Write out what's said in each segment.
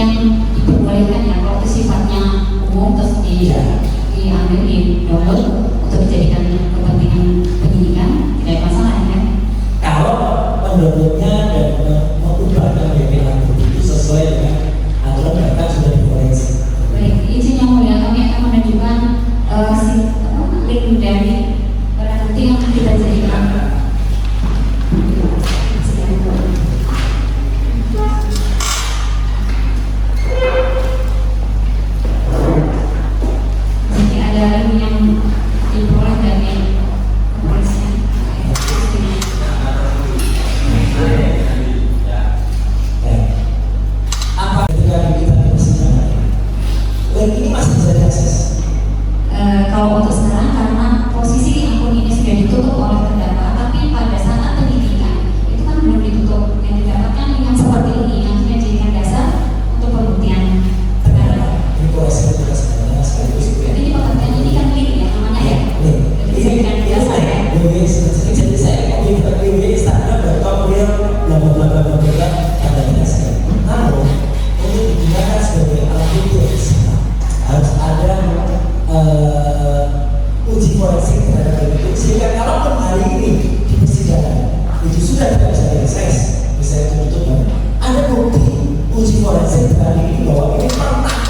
yang diperbolehkan ya, kalau itu sifatnya umum terus diambil di download untuk dijadikan kepentingan penyidikan, tidak ada masalah ya. Kalau mendownloadnya dan mengubahkan BPH itu sesuai dengan aturan mereka sudah diforensik. Baik, izin yang mulia, kami akan menunjukkan link dari barang bukti yang kita jadikan. Jadi ada link yang diperoleh dari kepolisian. Apa ketika kita di persidangan? Link ini masih bisa diakses. Kalau untuk sekarang karena posisi akun ini sudah ditutup oleh terdakwa, tapi pada saat penyidikan itu kan belum ditutup, yang didapatkan yang seperti ini yang dijadikan dasar untuk pembuktian perkara. Ini polisi juga sebenarnya sekaligus itu ya. Jadi di pengertian ini kan link ya namanya ya. Jadi dijadikan dasar ya. Jadi saya kalau di Instagram berkomunikasi bla ada dasar. Namun untuk digunakan sebagai alat bukti harus ada uji forensik terhadap itu, sehingga kalaupun hari ini di persidangan itu sudah tidak bisa diakses, bisa ditutup, ada bukti uji forensik hari ini bahwa ini pernah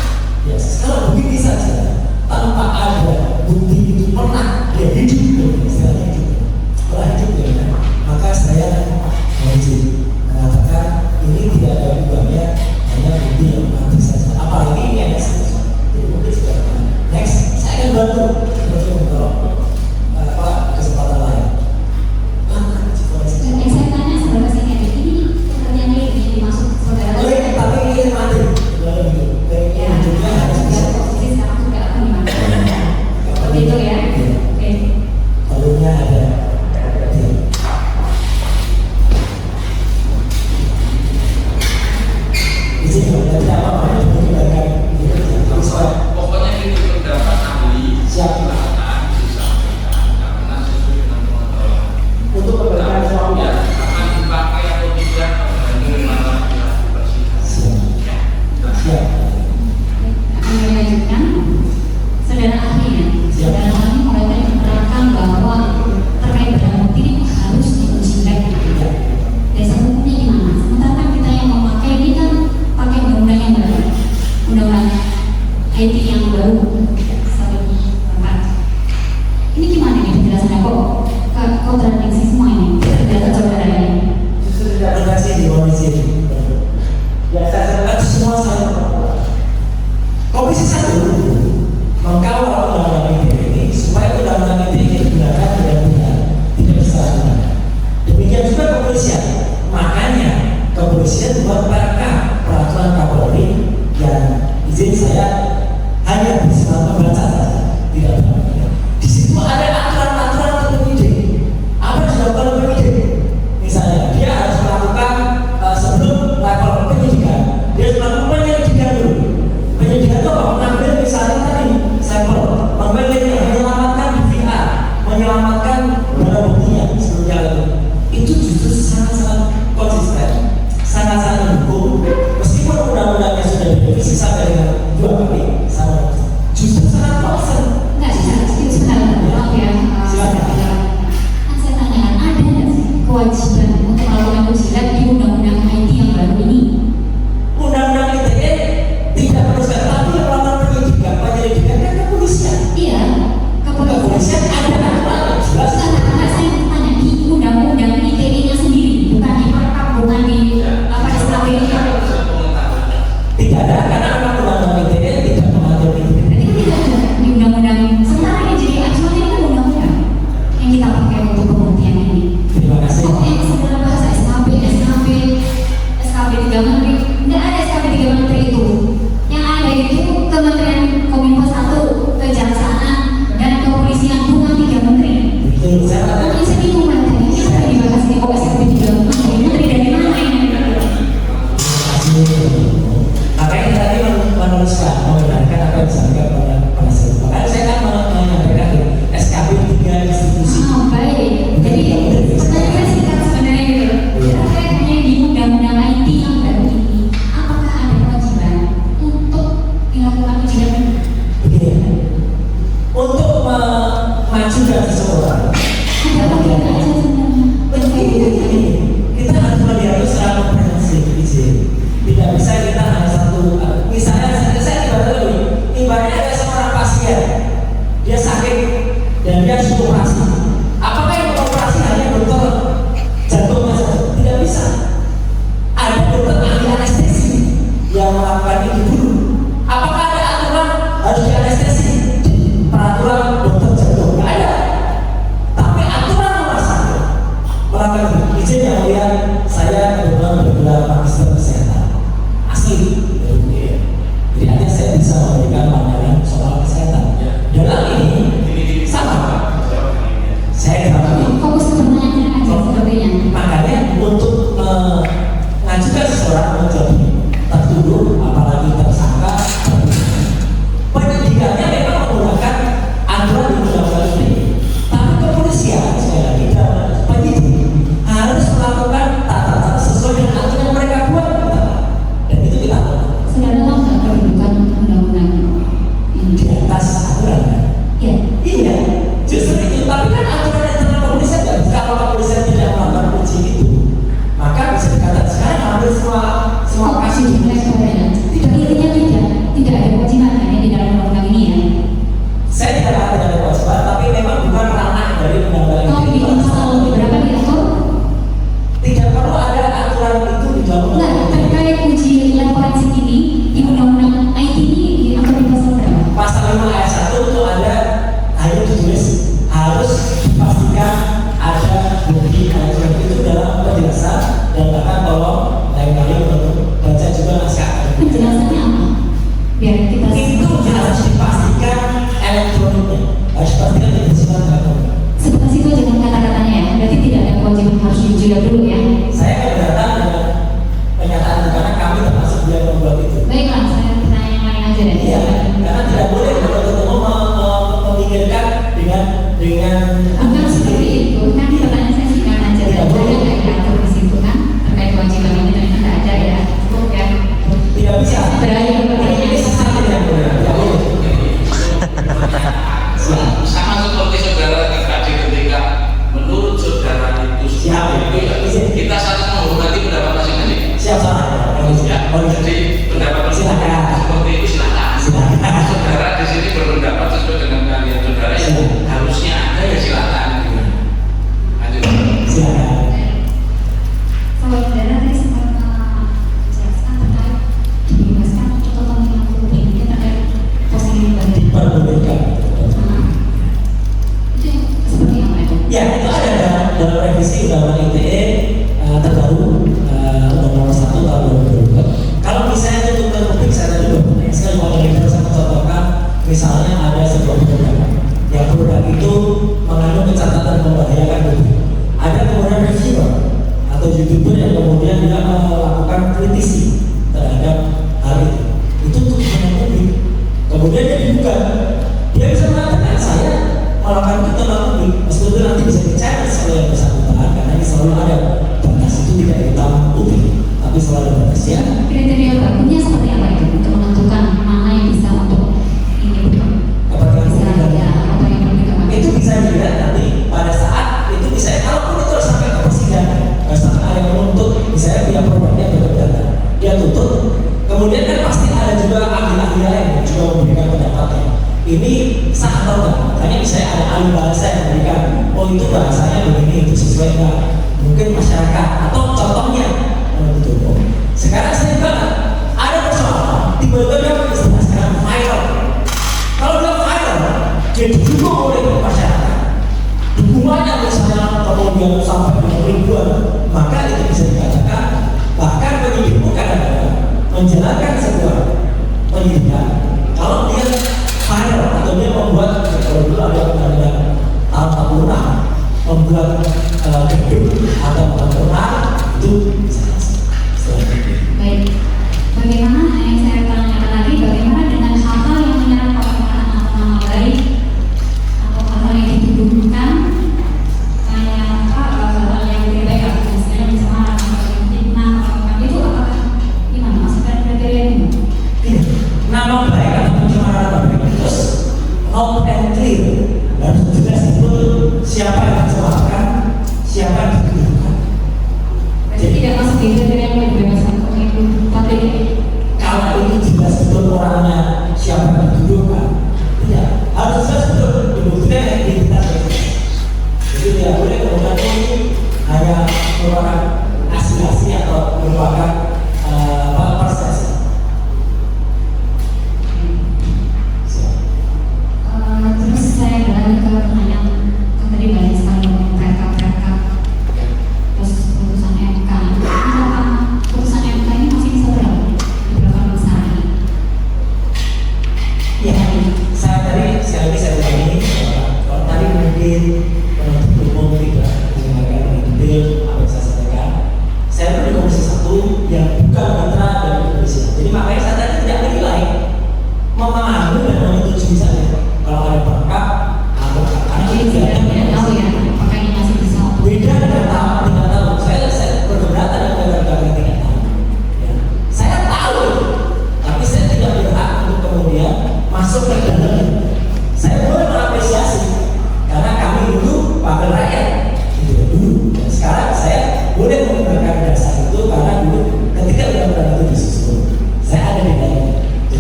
ya, sekarang begini saja tanpa ada bukti itu pernah dia hidup, istilahnya hidup setelah hidup ya, maka saya wajib mengatakan ini tidak ada hubungannya, hanya bukti yang mati saja, apalagi ini ada sesuatu jadi bukti juga. Next, saya akan bantu kesempatan lain. Dan yang saya tanya sebenarnya sini ada ini pertanyaan ini dimaksud saudara. Tapi ini mati. Ya, posisi sekarang sudah akan dimana? Seperti itu ya. Oke. Perlunya ada. Di sini ada apa? Pokoknya itu pendapat ahli silakan disampaikan karena sesuai dengan pengetahuan. Untuk perbaikan soal ya akan dipakai atau tidak tergantung mana yang dipersiapkan. siap. Akan dilanjutkan. Saudara ahli ya. Saudara ahli mulai tadi menerangkan bahwa terkait barang bukti ini harus diuji lagi. Dasar hukumnya gimana? Sementara kan kita yang memakai ini kan pakai undang-undang yang baru, undang-undang IT yang baru 144. yang melakukan itu dulu. Apakah ada aturan harus dianestesi? Peraturan dokter jantung nggak ada. Tapi aturan nomor 1 melakukan izin yang mulia, saya kebetulan bergelar magister kesehatan asli. Jadi hanya saya bisa memberikan pandangan soal kesehatan. Dalam ini sama. Saya dapat fokus ke pertanyaan aja sepertinya. makanya untuk mengajukan seseorang menjadi tertuduh apalagi tersangka, penyidikannya memang menggunakan aturan di undang-undang ini. Tapi kepolisian sekali lagi penyidik harus melakukan tata cara sesuai dengan aturan yang mereka buat, dan itu kita lakukan. Saudara tahu nggak kedudukan undang-undang ini Di atas aturan. ya? Iya, justru itu. Tapi kan aturan internal kepolisian nggak bisa. Kalau kepolisian tidak melakukan uji itu, maka bisa dikatakan sekarang hampir semua kasus Tidak intinya tidak ada kewajiban kan ya di dalam undang-undang ini ya. saya tidak ada kewajiban, tapi memang bukan ranah dari undang-undang Kalau di ini. pasal berapa diatur? Tidak perlu ada aturan itu di dalam Nah, undang-undang. terkait uji lab forensik ini di undang-undang IT ini diatur di pasal berapa? Pasal 5 ayat 1 itu ada hanya ditulis harus dipastikan ada bukti elektronik itu dalam penjelasan, dan bahkan tolong lain kali untuk baca juga naskah. Penjelasannya apa? Biar kita Itu harus dipastikan elektroniknya, harus dipastikan dibersihkan elektronik. sebatas itu aja dengan kata-katanya ya. Berarti tidak ada kewajiban harus diuji lab dulu ya. Saya keberatan dengan pernyataan itu karena kami termasuk dia yang membuat itu. Baiklah, saya bertanya yang lain aja deh. Iya, karena tidak boleh kalau ketemu memikirkan dengan Bukan seperti itu, kan pertanyaan saya singkat aja. Tidak Ada boleh. nggak diatur di situ kan terkait kewajiban ini ternyata tidak ada ya. Cukup ya. tidak bisa. Beralih ke pertanyaan Ini sesuatu yang benar. Tidak boleh. Sama seperti saudara tadi ketika menurut saudara itu Siap. kita saling menghormati pendapat masing-masing. Siap sana. Ya, jadi pendapat Silakan. seperti itu silakan. Silakan. Saudara di sini berpendapat sesuai dengan kalian saudara yang Silakan. harusnya ada ya silakan. Lanjut. Silakan. Kalau saudara tadi sempat menjelaskan terkait dibebaskan untuk total 50 ini terkait posisi badan. Diperbolehkan. Itu yang seperti apa itu? Ya, itu ada dalam revisi undang-undang ITE terbaru undang-undang nomor 1 tahun 2022. Kalau misalnya itu untuk publik, saya tadi sudah banyak sekali kalau saya mencontohkan, misalnya ada sebuah produk yang produk itu mengandung catatan membahayakan publik. Ada kemudian reviewer atau youtuber yang kemudian dia melakukan kritisi terhadap hal itu untuk kepentingan publik. Kemudian dia dibuka, dia bisa mengatakan saya melakukan itu tentang publik, meskipun itu nanti bisa di-challenge oleh yang bersangkutan karena ini selalu ada batas itu tidak ditahan publik, tapi selalu ada batasnya. Kriteria bakunya seperti apa itu untuk menentukan mana yang bisa untuk ini Kepentingan bisa publik ya apa yang perlu kita pakai. itu bisa dilihat nanti pada saat itu bisa, kalaupun itu sampai ke persidangan, misalkan ada yang menuntut, misalnya pihak produknya berkeberatan, dia tuntut, kemudian kan pasti ada juga ahli-ahli lain yang juga memberikan pendapatnya. Ini sah atau enggak? Makanya misalnya ada ahli bahasa yang memberikan, oh itu bahasanya begini, itu sesuai enggak? Mungkin masyarakat atau contohnya menuntut umum. Sekarang saya bilang ada persoalan, tiba-tiba dia istilah sekarang viral. Kalau dia viral, dia didukung oleh masyarakat. Dukungannya misalnya kemudian sampai dengan ribuan, maka itu bisa dikatakan bahkan penyidik kadang-kadang menjalankan sebuah penyidikan. Kalau dia viral atau dia membuat, kalau dulu ada undang-undang tahun 46 membuat gedung atau membuat itu bisa Baik. Bagaimana yang saya tanyakan tadi, bagaimana dengan hal-hal yang menyerang penggunaan nama baik atau hal-hal yang dituduhkan kayak hal-hal yang tidak baik, misalnya mencemar atau fitnah atau itu apakah gimana? Masukkan kriteria ini? Iya. Nama baik atau pencemaran nama baik terus not and clear, harus jelas betul siapa yang mencemarkan, siapa yang dituduhkan. Berarti tidak masuk di kriteria yang dibebaskan.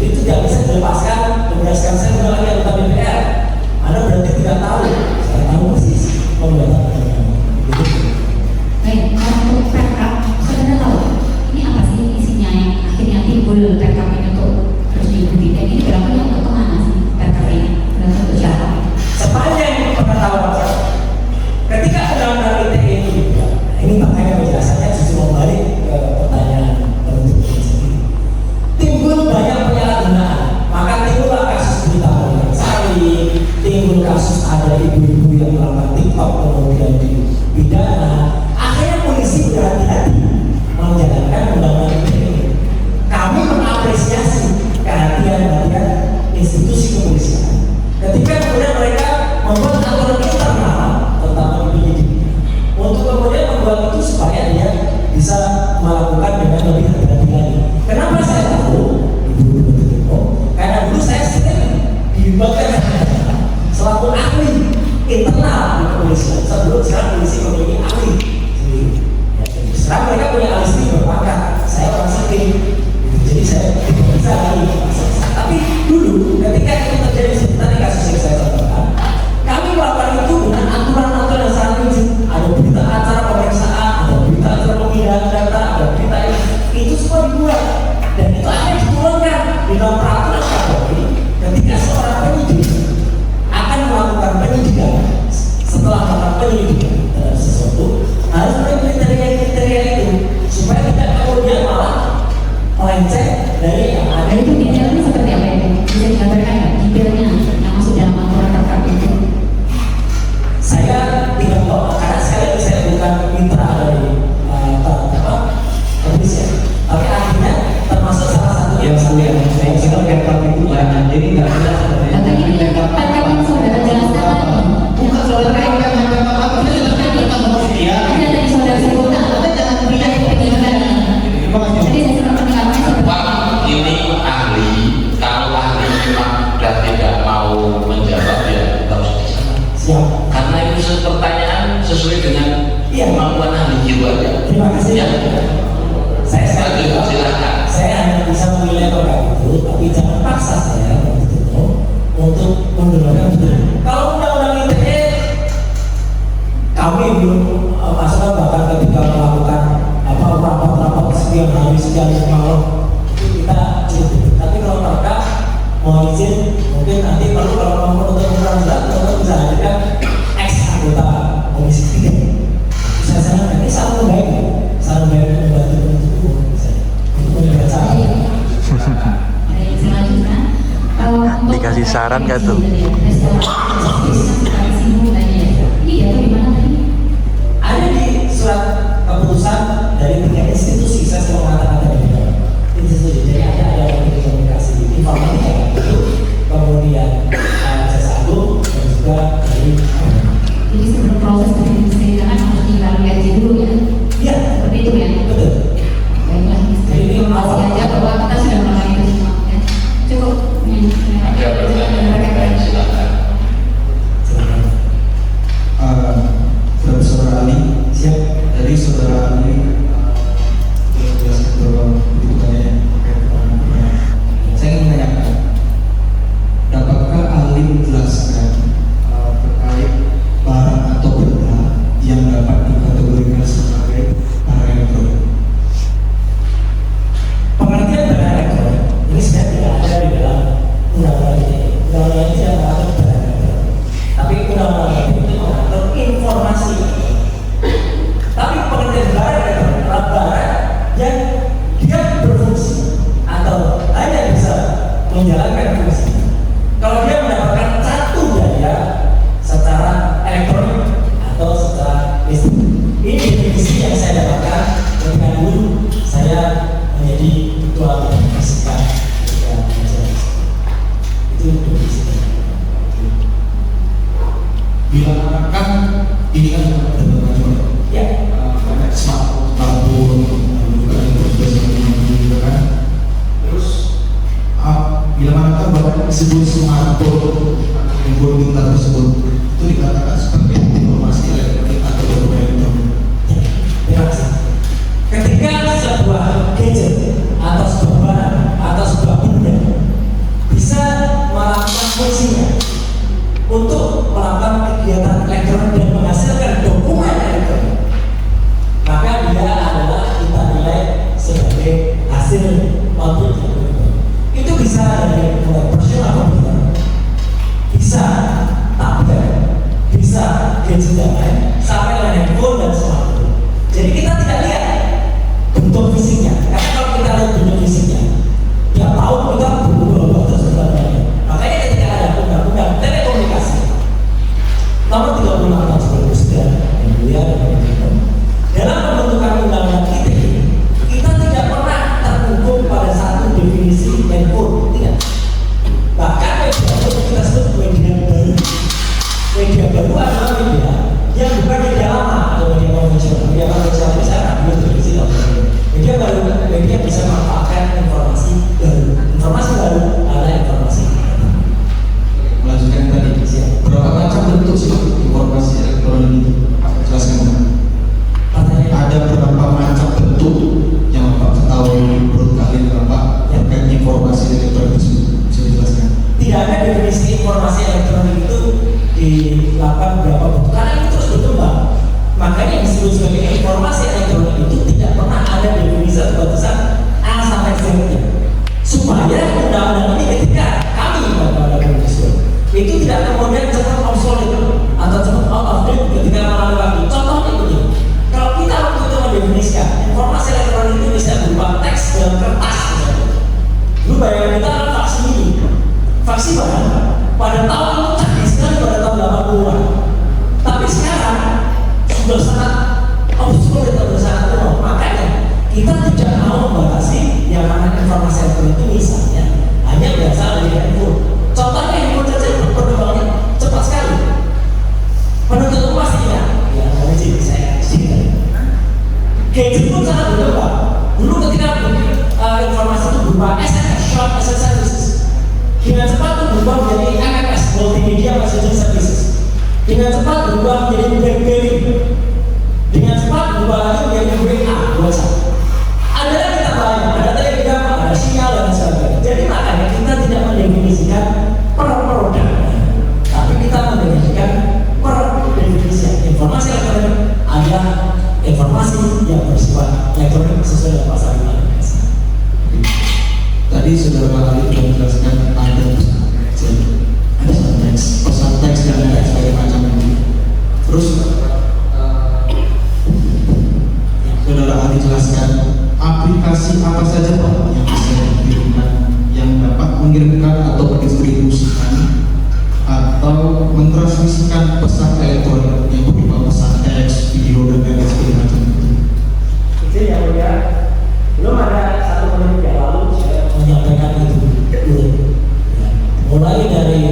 Jadi itu tidak bisa dilepaskan berdasarkan saya sebagai anggota DPR. Anda berarti tidak tahu, saya tahu persis pembuatan undang-undang. Baik, kalau untuk perkap, saudara tahu ini apa sih isinya yang akhirnya timbul perkap ini untuk terus diikuti? Dan ini berlakunya untuk kemana sih perkap ini? Dan untuk siapa? Sepanjang pengetahuan saya, ketika undang-undang ITE itu dibuat, ini makanya penjelasannya justru kembali ke pertanyaan penutup ini sendiri. Timbul banyak penyalahgunaan, maka timbullah kasus berita bohong sari, timbul kasus ada ibu-ibu yang melakukan TikTok kemudian dipidana. Akhirnya polisi berhati-hati menjalankan undang-undang ITE. Kami mengapresiasi kehatian-kehatian institusi kepolisian. Ketika kemudian mereka membuat aturan internal terutama di penyidik untuk kemudian membuat itu supaya dia bisa melakukan dengan lebih hati-hati lagi. Kenapa saya tahu ibu betul? Karena dulu saya sering dilibatkan selaku ahli internal di kepolisian. Sebelum sekarang polisi memiliki ahli sendiri. Sekarang mereka punya ahli sendiri berpangkat. Saya orang sendiri. Jadi saya tidak bisa lagi. Tapi dulu ketika itu terjadi seperti kasus yang saya contohkan, kami melakukan itu dengan aturan-aturan yang sangat rigid. Ada berita acara pemeriksaan, ada berita acara pemindahan data, ada berita itu semua dibuat dan itu akan diturunkan di dalam peraturan Kapolri ketika seorang penyidik akan melakukan penyidikan. Setelah melakukan penyidikan terhadap sesuatu harus memenuhi kriteria itu supaya tidak kemudian malah melenceng dari yang ada. Itu detailnya seperti apa itu? Bisa digambarkan nggak detailnya yang masuk dalam aturan perkap itu? Saya tidak tahu karena sekali lagi saya bukan mitra dari kepolisian, tapi akhirnya termasuk salah satu yang saya kita perkap itu banyak, jadi nggak ada sebenarnya. Tapi ini perkap yang saudara jelaskan tadi. Bukan saudara yang apa kita jelaskan tentang manusia. Ada tadi saudara sebutkan. Tidak penyidikan. Jadi saya sempat mendengarnya seperti Pak, ini ahli, kalau ahli memang sudah tidak mau menjawab ya kita harus disana. siap. Karena itu pertanyaan sesuai dengan kemampuan ahli gitu aja. Terima kasih. Ya. Saya sekali lagi, Silakan. saya hanya bisa menilai perkara itu, tapi jangan paksa saya untuk menggunakan betul. Kalau undang-undang ITE kami belum masukkan bahkan ketika melakukan rapat-rapat sekian hari sekian malam itu kita cukup. Tapi kalau mereka mau izin mungkin nanti perlu kalau mau untuk berat untuk bisa hadirkan ex anggota komisi 3. Saya sangat ini sangat baik, membantu untuk membaca. Dikasih saran nggak tuh? Iya, tuh gimana tadi? Ada di surat keputusan dari tiga institusi, saya selalu mengatakan tadi institusi, jadi ada komunikasi informatika itu, kemudian jasa agung dan juga dari Jadi sebelum proses pendidikan harus dilalui dulu ya? iya Seperti itu ya? betul. Baiklah, informasi aja bahwa kita sudah melakukan itu semua ya. Cukup. Ada pertanyaan lain, silakan. Saudara Ali, siap dari saudara Ali menjelaskan bahwa kebutuhannya saya ingin menanyakan, dapatkah Ali menjelaskan terkait barang atau benda yang dapat dikategorikan sebagai barang elektronik? Pengertian barang elektronik ini sebenarnya tidak ada di dalam undang-undang ini. Undang-undang ini tidak mengatur barang elektronik, tapi undang-undang itu mengatur informasi. Tapi pengertian barang elektronik adalah barang yang dia berfungsi atau hanya bisa menjalankan fungsi kalau dia mendapatkan satu daya secara elektronik atau secara listrik. Ini definisi yang saya dapatkan ketika dulu saya menjadi ketua fisika ketika belajar itu definisi. Bila kan ini kan berbagai Ya, banyak smartphone, juga juga kan. Terus bila mana kan bahwa disebut smartphone handphone pintar tersebut itu dikatakan sebagai informasi elektronik atau dokumen elektronik. terima kasih. Ketika sebuah gadget atau sebuah barang atau sebuah benda bisa dari mulai personal komputer, bisa tablet, bisa gadget yang lain, sampai dengan handphone dan smartphone. Jadi kita tidak lihat bentuk fisiknya, karena kalau kita lihat bentuk fisiknya, tiap tahun kita berubah-ubah terus berubah-ubah. Makanya ketika ada undang-undang telekomunikasi nomor 36 tahun 2009 yang mulia dan berikutnya, dalam pembentukan undang-undang ITE, kita tidak pernah terhukum pada satu definisi handphone, tidak. Bahkan media itu kita sebut media baru. Media baru adalah media yang bukan media lama atau media konvensional. Media konvensional itu saya ambil definisi loh. Media baru, media bisa memanfaatkan informasi baru. Informasi baru adalah informasi. Melanjutkan tadi, berapa macam bentuk sih informasi elektronik itu? Jelaskan. Ada berapa macam bentuk yang Bapak ketahui menurut kalian Bapak terkait informasi elektronik tersebut? Bisa dijelaskan? Tidak ada definisi informasi elektronik itu dilakukan berapa bentuk, karena itu terus berkembang. Makanya yang disebut sebagai informasi elektronik itu tidak pernah ada definisi atau batasan A sampai Z, supaya undang-undang ini ketika kami pada itu tidak kemudian cepat obsolete atau cepat out of date ketika melalui waktu. Contohnya begini, kalau kita waktu itu mendefinisikan informasi elektronik itu bisa berupa teks dalam kertas, lu bayangkan kita kan faksi ini, faksi pada tahun itu canggih sekali pada tahun 80-an, tapi sekarang sudah sangat obsolete atau sangat kuno. Makanya kita tidak mau membatasi yang namanya informasi elektronik itu, misalnya hanya berasal dari handphone. Contohnya handphone saja perkembangannya cepat sekali. Penuntut umum pastinya, ya dari sini saya sini. Gadget pun sangat berkembang. Dulu ketika informasi itu berupa SMS, short message services, dengan cepat itu berubah menjadi MMS, multimedia messaging services. Dengan cepat berubah menjadi BlackBerry. Dengan cepat berubah lagi menjadi WA, WhatsApp. Ada lagi tambahannya, ada Telegram, ada sinyal dan sebagainya. Jadi makanya kita tidak mendefinisikan per produk, tapi kita mendefinisikan per definisi. Informasi elektronik adalah informasi yang bersifat elektronik sesuai dengan pasal 5. Tadi saudara Ali sudah menjelaskan ada pesan teks dan lain sebagainya macam itu. Terus saudara Ali jelaskan aplikasi apa saja Pak yang bisa dikirimkan, yang dapat mengirimkan atau mendistribusikan atau mentransmisikan pesan elektronik yang berupa pesan teks, video dan lain sebagainya macam itu. Jadi yang mulia, belum ada satu menit yang lalu saya menyampaikan itu dulu. Mulai dari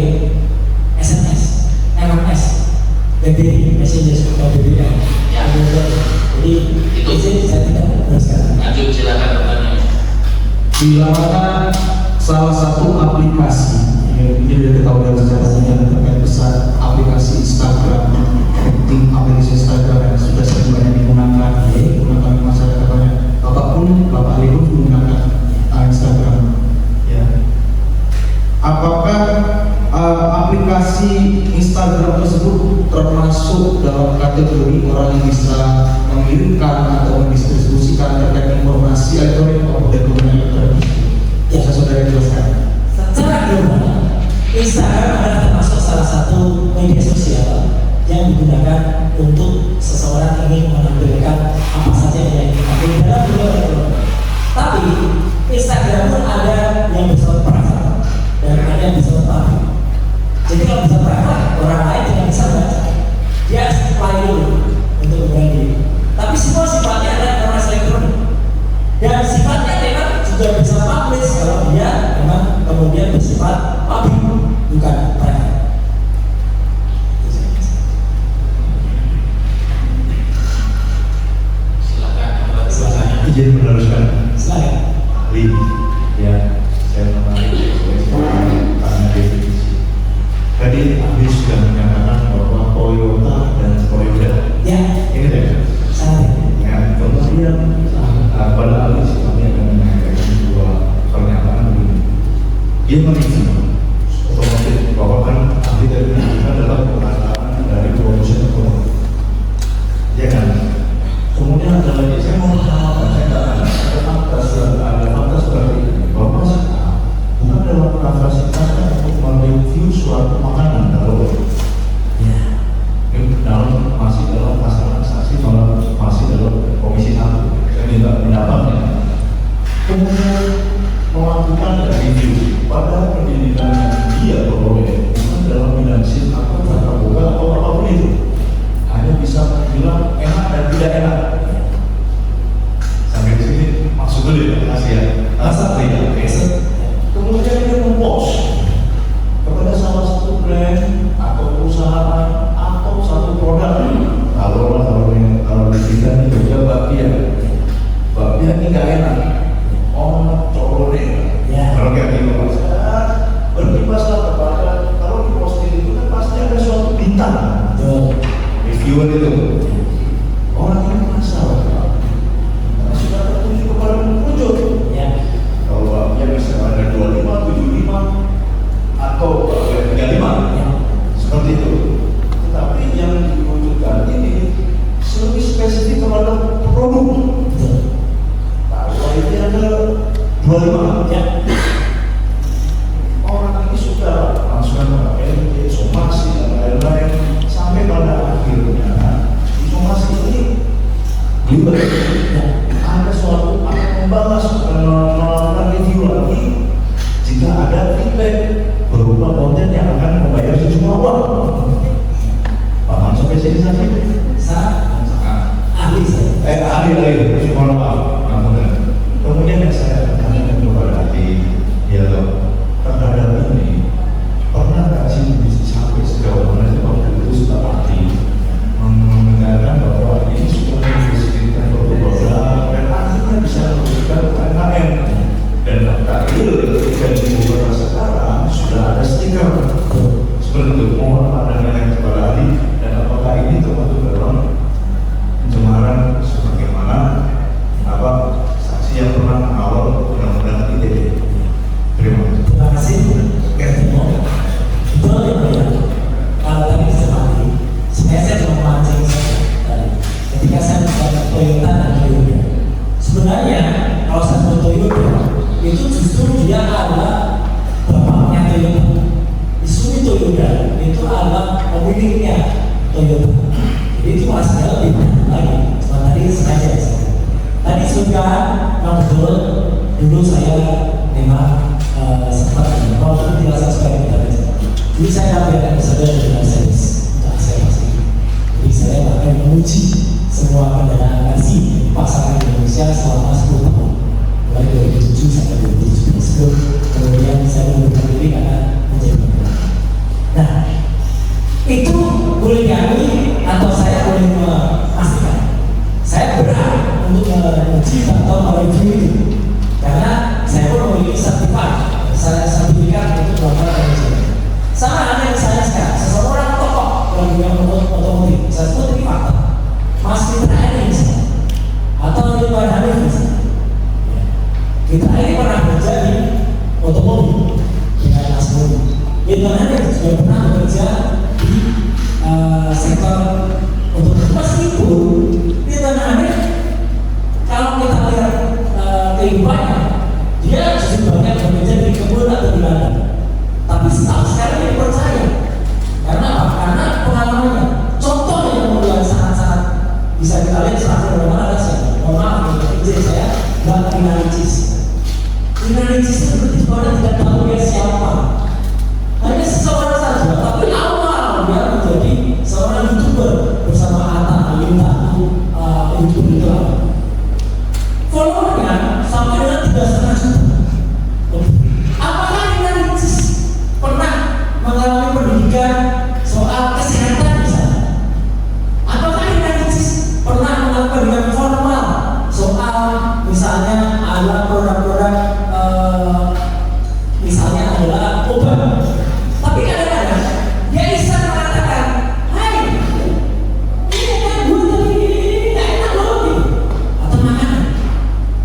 SMS, MMS, BBM, messages, BBM, ya, jadi itu saya tidak meneruskan. Lanjut, silakan bertanya. Bila mana salah satu aplikasi ini sudah ketahui dari sejarahnya terkait besar aplikasi Instagram, penting aplikasi Instagram yang sudah sering banyak digunakan masyarakat banyak. Bapak Ali pun menggunakan Instagram. Ya. Apakah aplikasi Instagram tersebut termasuk dalam kategori orang yang bisa mengirimkan atau mendistribusikan terkait informasi elektronik atau dokumen elektronik? Bisa saudara jelaskan? Secara global, Instagram adalah termasuk salah satu media sosial yang digunakan untuk seseorang ingin menampilkan apa saja yang ingin dalam dunia elektronik. Tapi Instagram pun ada yang bersifat private dan ada yang bersifat public. Jadi kalau bisa private, orang lain tidak bisa baca. Dia harus apply dulu untuk berani. Tapi semua sifatnya adalah informasi elektronik. Dan sifatnya memang juga bisa publish kalau dia memang kemudian bersifat public, bukan private. Izin meneruskan. Silakan. Ali, ya, saya menarik karena definisi. Tadi Ali sudah menyatakan bahwa Toyota dan Toyota. Ya. Ini deh. Sangat. Ya, kemudian pada Ali kami akan menyampaikan dua pernyataan begini. Dia mengingat otomotif bahwa kan Ali tadi menunjukkan dalam pernyataan dari produsen otomotif. Ya kan? Kemudian ada lagi, saya mau mengenalkan, saya katakan ada fakta seperti ini, bahwa bukan jika ada feedback berupa konten yang akan membayar sejumlah uang. Paham sampai sini saja? ahli saya. Ahli, mohon maaf. Kemudian yang saya tanyakan kepada ahli, ya terhadap ini, pernah nggak sih bisa sampai sejauh mana sih waktu itu sudah ahli mendengarkan bahwa ini sudah menginvestasikan program dan akhirnya bisa memberikan UMKM dan terakhir ketika dibuka sekarang sudah ada stiker seperti itu. Mohon pandangan kepada ahli dan apakah ini termasuk dalam pencemaran sebagaimana apa saksi yang pernah mengawal undang-undang ITE. Terima kasih. Terima kasih, Gertino. Betul ya, Pak ya. Kalau tadi seperti saya cuma memancing tadi. Ketika saya membuat Toyota dan Toyota, sebenarnya kalau saya buat Toyota itu justru dia adalah bapaknya Toyota. Isuzu Toyota itu adalah pemiliknya Toyota. Jadi itu masalah lebih banyak lagi. Cuma tadi sengaja. Tadi juga betul dulu saya memang sempat walaupun tidak sesuai dengan kita. Jadi saya dapat sadar dengan servis untuk akselerasi. Jadi saya bahkan menguji semua kendaraan versi pasaran Indonesia selama 10 tahun, mulai 2007 sampai 2017. Kemudian saya mengundurkan diri karena menjadi pengurus. Nah, itu boleh diakui atau saya boleh memastikan saya berat untuk menguji atau mereview itu karena saya pun memiliki sertifikat untuk melakukan review. Sama halnya misalnya sekarang seseorang tokoh dalam dunia otomotif, saya sebut ini fakta, Mas Fitra ini misalnya atau Ridwan Hanif misalnya. Kita ini pernah bekerja di otomobil dengan Mas Budi. Ridwan Hanif juga pernah bekerja di sektor otomotif. Meskipun Ridwan Hanif kalau kita lihat kehidupannya, dia justru banyak bekerja di kebun atau di ladang. Tapi sekarang dia percaya. Karena apa? Karena pengalamannya. Contoh yang mulia sangat-sangat bisa kita lihat saat bagaimana ada saya. Mohon maaf, izin saya buat analisis. Analisis itu berarti orang tidak tahu dia siapa. Hanya seseorang saja, tapi awal dia menjadi seorang YouTuber bersama Atta Halilintar, YouTuber itu followernya sampai dengan 3,5 juta. Apakah analisis pernah mengalami pendidikan soal kesehatan misalnya? Apakah analisis pernah mengalami pendidikan formal soal misalnya ada produk-produk misalnya adalah obat? Tapi kadang-kadang dia bisa mengatakan, hai, ini kan gue tadi ini gak enak loh gitu. Atau makanan.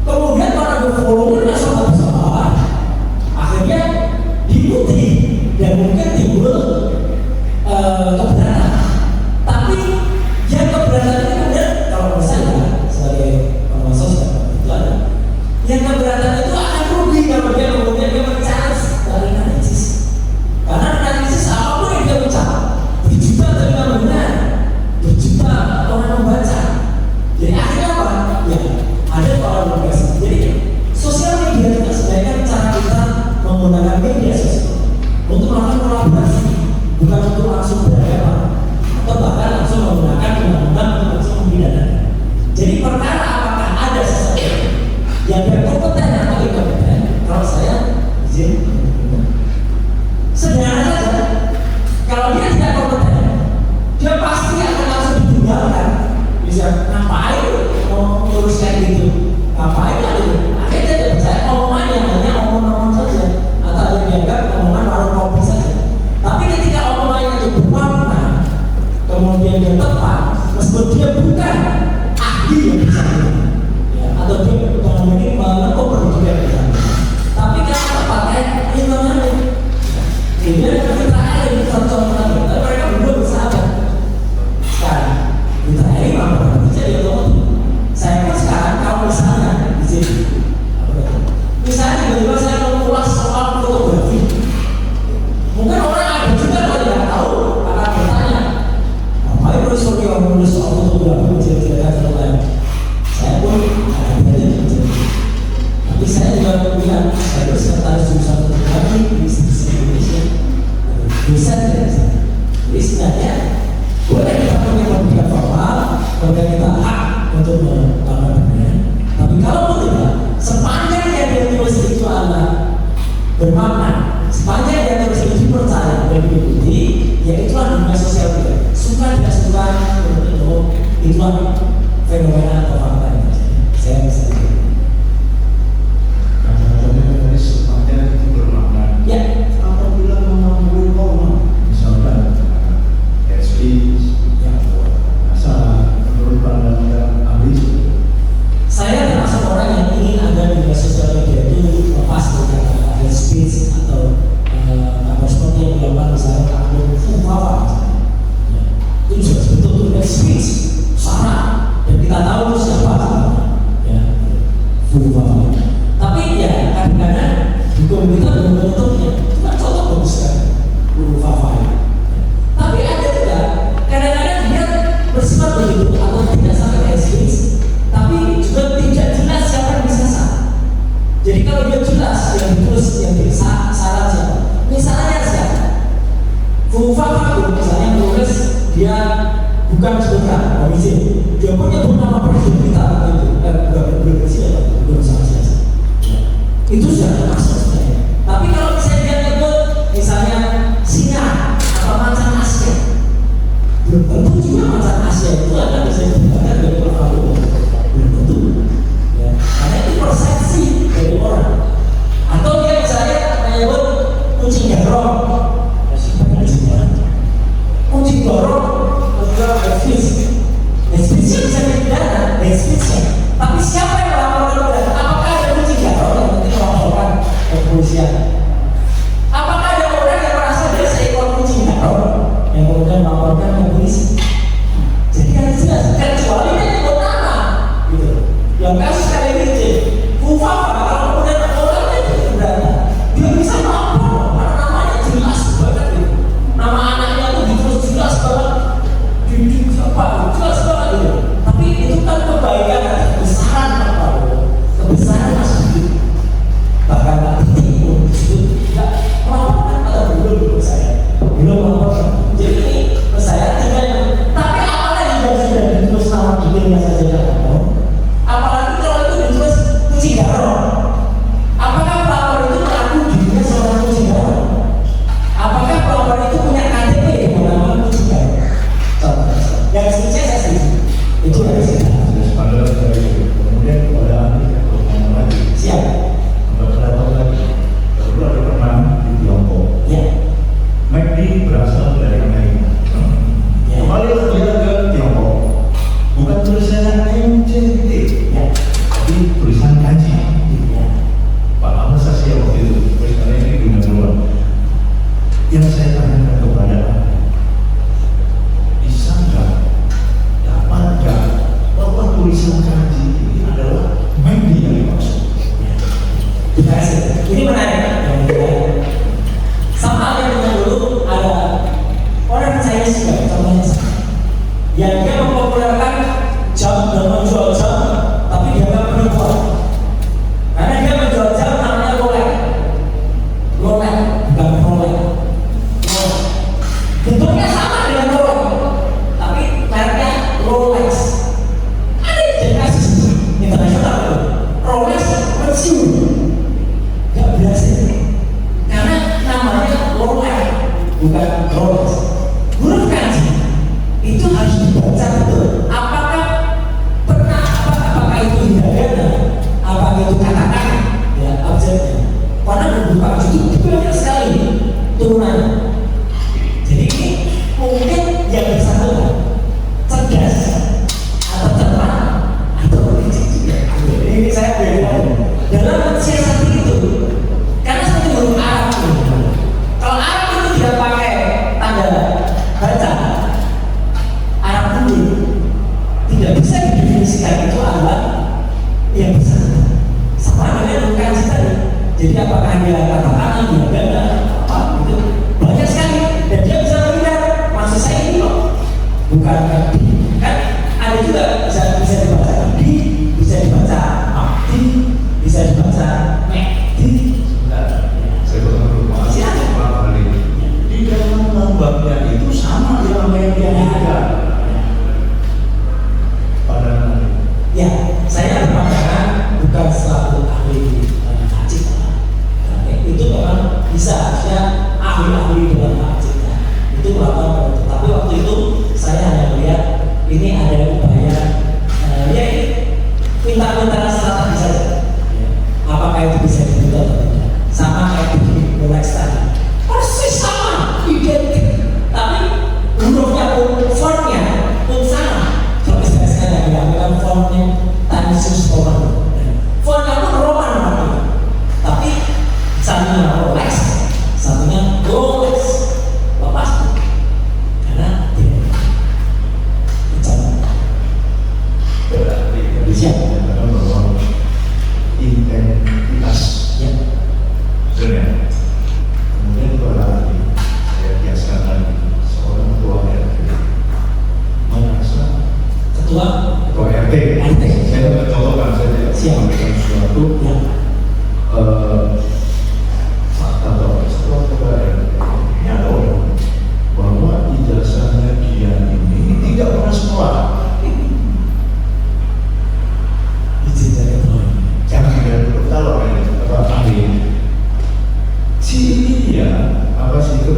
Kemudian para followernya sangat besar, akhirnya diikuti dan mungkin timbul keberatan. Tapi yang keberatan itu kemudian kalau misalnya sebagai pengawas sosial itu ada, yang keberatan itu akan rugi kalau dia kemudian dia mencari dari analisis. Karena analisis apapun yang dia ucap, berjuta terima benar, berjuta orang membaca. Jadi akhirnya apa? Ya ada orang membaca. Jadi sosial media itu sebenarnya cara kita menggunakan media sosial untuk melakukan kolaborasi, bukan untuk langsung berhadapan atau bahkan langsung menggunakan undang-undang untuk langsung memidanakan. Jadi perkara apakah ada seseorang yang berkompeten atau inkompeten? Kalau saya izin sederhana saja, kalau dia tidak kompeten, dia pasti akan langsung ditinggalkan. Bisa ngapain mau ngurus kayak gitu? Ngapain lagi? Akhirnya dia percaya omongan yang hanya omong-omong saja atau yang dianggap omongan warung kopi saja. Tapi ketika omongannya itu bermakna, kemudian dia tepat, meskipun dia bukan ahli yang bisa ya, atau dia memiliki mengenai produk yang bisa, tapi karena tepatnya bermakna. Sepanjang dia terus itu percaya dan diikuti, ya itulah dunia sosial kita. Suka tidak suka, itulah fenomena atau fakta yang terjadi. Saya bisa lihat. Kata-katanya tadi sepanjang itu bermakna. Ya, Apabila mengambil koma, misalkan SP, yang masalah menurut pandangan ahli. saya termasuk orang yang ingin ada dunia sosial media itu lepas dari kata speech atau apa seperti yang dilakukan misalnya akun Fufafa misalnya. Ya, itu sudah betul-betul speech, sarah, dan kita tahu itu siapa ya, Fufafa. Tapi ya kadang-kadang hukum kita belum bentuknya itu kan contoh bagus kan Fufafa. Tapi ada juga kadang-kadang dia bersifat begitu atau tidak sampai speech, tapi juga tidak jelas siapa yang disasar. Jadi kalau dia jelas yang ditulis yang disasar siapa, misalnya siapa, Fufafa misalnya menulis dia bukan sebentar komisi, dia punya nama presiden kita itu bukan presiden bukan sama siapa. Itu sudah masuk sebenarnya. Tapi kalau misalnya dia nyebut misalnya Singa atau Macan Asia, belum tentu juga Macan Asia itu ada bisa dibaca dari Prabowo. Belum tentu. Ya, karena itu persepsi dari orang. Atau dia misalnya menyebut kucing garong. Kucing garong juga Netflix. Netflixnya bisa dipidana, Netflixnya. Tapi siapa yang melaporkan pidana? Apakah ada kucing garong yang nanti melaporkan ke kepolisian? Apakah ada orang yang merasa dia seekor kucing garong yang kemudian melaporkan ke polisi? Jadi kan jelas, kecuali dia nyebut nama, gitu. Yang kasus kali ini, Fufafa kalau kemudian orangnya itu berani, dia bisa melapor karena namanya jelas banget gitu. Nama anaknya itu ditulis jelas banget, didik siapa, jelas banget gitu. Tapi itu kan kebaikan hati, kebesaran apa? Kebesaran masih bahkan nanti pun disebut tidak melaporkan atau belum saya, belum melaporkan. Jadi ini saya tinggal, tapi apalagi yang sudah ditulis nama dirinya saja tidak tahu. Apalagi kalau itu ditulis kucing garong. Apakah pelapor itu mengaku dirinya seorang kucing garong? Apakah pelapor itu punya KTP yang bernama kucing garong? Contoh, yang seterusnya saya setuju. Itu yang saya tahu. Kemudian kepada ahli yang bertanya lagi. Siap. Berapa lagi? Dulu ada pernah di Tiongkok. Ya. McD berasal dari Amerika. Ya. Kembali dia ke Tiongkok. Bukan tulisannya MCD, Ya. tapi tulisan kanji. Ya. Pak apa saksi waktu itu? Tulisannya ini dunia luar. Yang saya tanyakan kepada Anda, bisa nggak, dapat nggak bahwa tulisan kanji ini adalah McD yang dimaksud? Terima kasih. Ini menarik. Sama halnya dengan dulu ada orang Chinese juga, contohnya yang dia mempopulerkan jam dan menjual jam, tapi dia nggak penipuan. Karena dia menjual jam namanya Rolex, Rolex bukan Rolex. Bentuknya sama dengan Rolex, tapi mereknya Rolex. Ada yang jadi kasus internasional itu. Rolex pensiun. Gak berhasil karena namanya Rolex bukan Rolex. Huruf kanji itu harus dibaca betul. Apakah pernah apakah itu hiragana, apakah itu kata-kata, ya objeknya. Karena beberapa itu banyak sekali turunannya. Jadi ini mungkin yang bersangkutan cerdas atau cermat atau licik juga. Ini saya beda dalam mensiasati itu. Karena seperti huruf Arab itu. Kalau Arab itu tidak pakai tanda baca, Arab itu tidak bisa didefinisikan itu adalah yang bersangkutan. Sama dengan huruf kanji tadi. Jadi apakah dia kata-kata, dia ganda, apa itu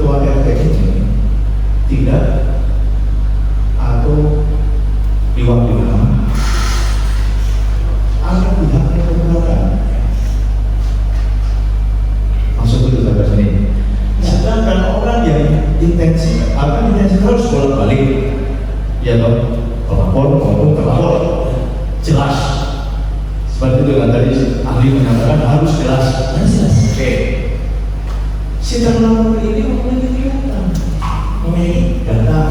ketua RT ini tidak atau diwakilkan ada pihak yang keberatan. Maksud itu sampai sini. Sedangkan orang yang intensi harus bolak-balik, ya toh, pelapor maupun terlapor jelas. Seperti itu kan tadi ahli menyatakan harus jelas. Oke. Si terlapor ini memiliki data.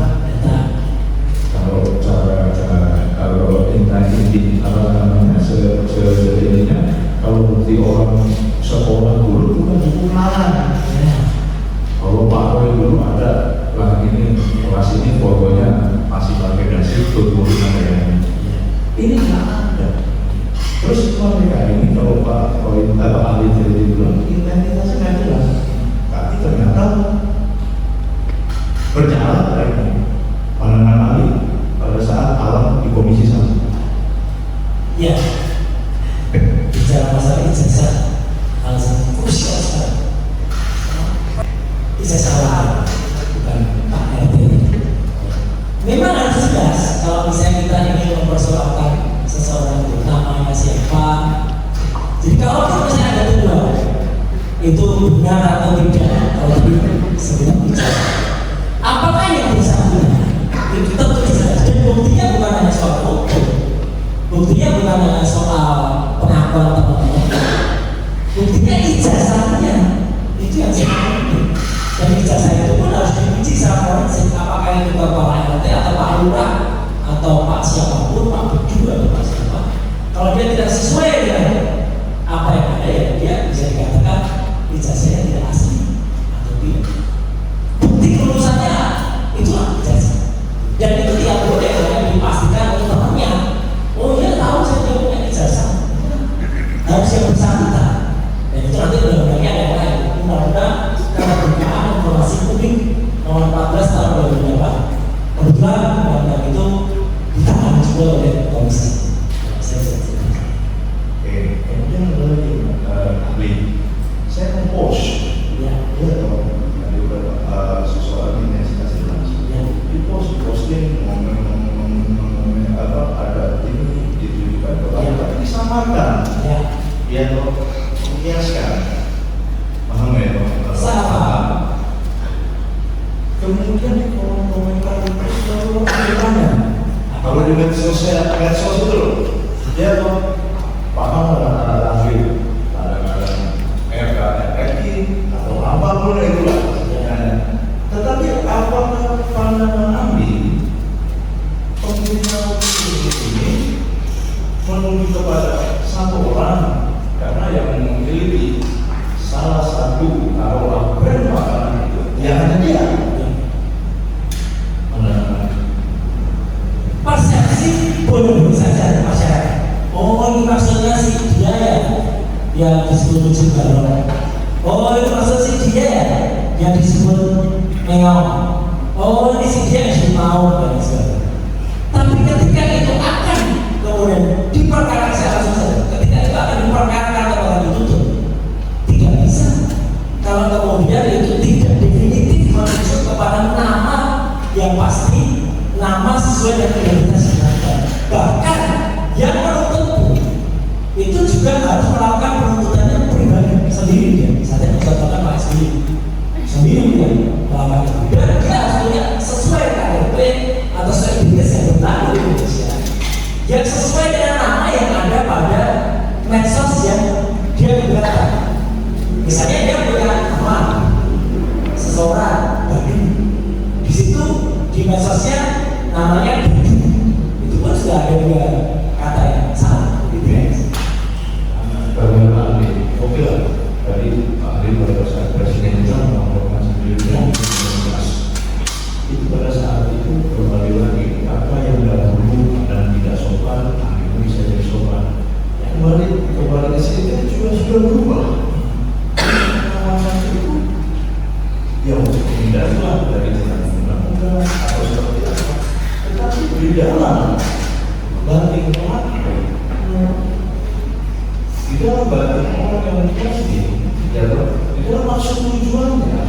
Kalau kalau inti apa namanya sebenarnya kalau bukti orang sekolah dulu bukan hukuman. Kalau Pak Roy dulu ada lah ini kelas ini fotonya masih pakai dasar tutur ini nggak ada. Terus mereka ini kalau Pak Roy atau ahli jadi bilang identitasnya nggak jelas, tapi ternyata berjalan lagi pandangan ahli pada saat alam di komisi 1. Ya, bicara masalah ijazah, hal sangat krusial sekali. Ijazah awal, bukan Pak RT. Memang harus jelas kalau misalnya kita ingin mempersoalkan seseorang itu namanya siapa. Jadi kalau misalnya ada dua, itu benar atau tidak kalau sebelum bicara. Apakah yang bersangkutan itu tentu jelas dan buktinya bukan hanya soal foto, buktinya bukan hanya soal pengakuan teman-teman, buktinya ijazahnya itu yang sangat penting. Dan ijazah itu pun harus diuji secara forensik, apakah itu Bapak RT atau Pak Lurah atau Pak siapapun, Pak Bedu atau Pak siapa. Kalau dia tidak sesuai dengan apa yang ada, ya dia bisa dikatakan ijazahnya tidak asli atau tidak. Bukti kelulusannya itulah ijazah. Dan itu tidak boleh dipastikan oleh temannya. Oh dia tahu saya punya ijazah, harus yang bersangkutan. Dan itu nanti undang-undangnya ada yang lain. Undang-undang Keterbukaan Informasi Publik Nomor 14 Tahun 2008. Kebetulan undang-undang itu ditangani juga oleh komisi. Kemudian ada lagi ahli. Saya mempost, ya dong. Ada beberapa sesuatu yang saya kasih langsung. Di posting ngomong apa ada ini ditujukan kepada tapi disamarkan. Ya dong. Kiaskan. Paham ya dong? Paham. Kemudian di kolom komentar itu selalu ada. Kalau di medsos itu loh, dia tuh paham ada ahli, kadang-kadang RKRI atau apapun itulah. Tetapi apakah pandangan ahli pemilihan ini menuju kepada satu orang karena yang memiliki salah satu taruhlah brand makanan itu yang hanya dia. Persepsi boleh saja masyarakat. Oh ini maksudnya si dia ya yang disebut Jugaron. Oh ini maksud si dia ya yang disebut Meong. Oh ini si dia yang disebut Mau dan sebagainya. Tapi ketika itu akan kemudian diperkarakan secara sosial, ketika itu akan diperkarakan atau ditutup, tidak bisa. Kalau kemudian itu tidak definitif merujuk kepada nama yang pasti, nama sesuai dengan identitas yang. Bahkan yang menuntut itu juga harus melakukan penuntutannya pribadi sendiri dia. Saya mencontohkan Pak SBY sendiri dia melakukan itu. Dan dia harus punya sesuai KTP atau sesuai identitas yang berlaku di Indonesia, yang sesuai dengan nama yang ada pada medsos yang dia gunakan. Misalnya dia punya nama seseorang Badu, di situ di medsosnya namanya Badu, itu pun sudah ada dua kata yang salah gitu ya. Bagaimana ahli? Oke lah. Tadi ahli pada saat Presiden Trump melakukan sendiri dan itu pada saat itu kembali lagi apa yang dahulu dan tidak sopan, akhirnya bisa jadi sopan. Kembali ke sini juga sudah berubah. Kawasan itu ya untuk menghindarilah dari undang-undang atau seperti apa. Tetapi di dalam banting di dalam banting orang yang pasti, ya di dalam maksud tujuannya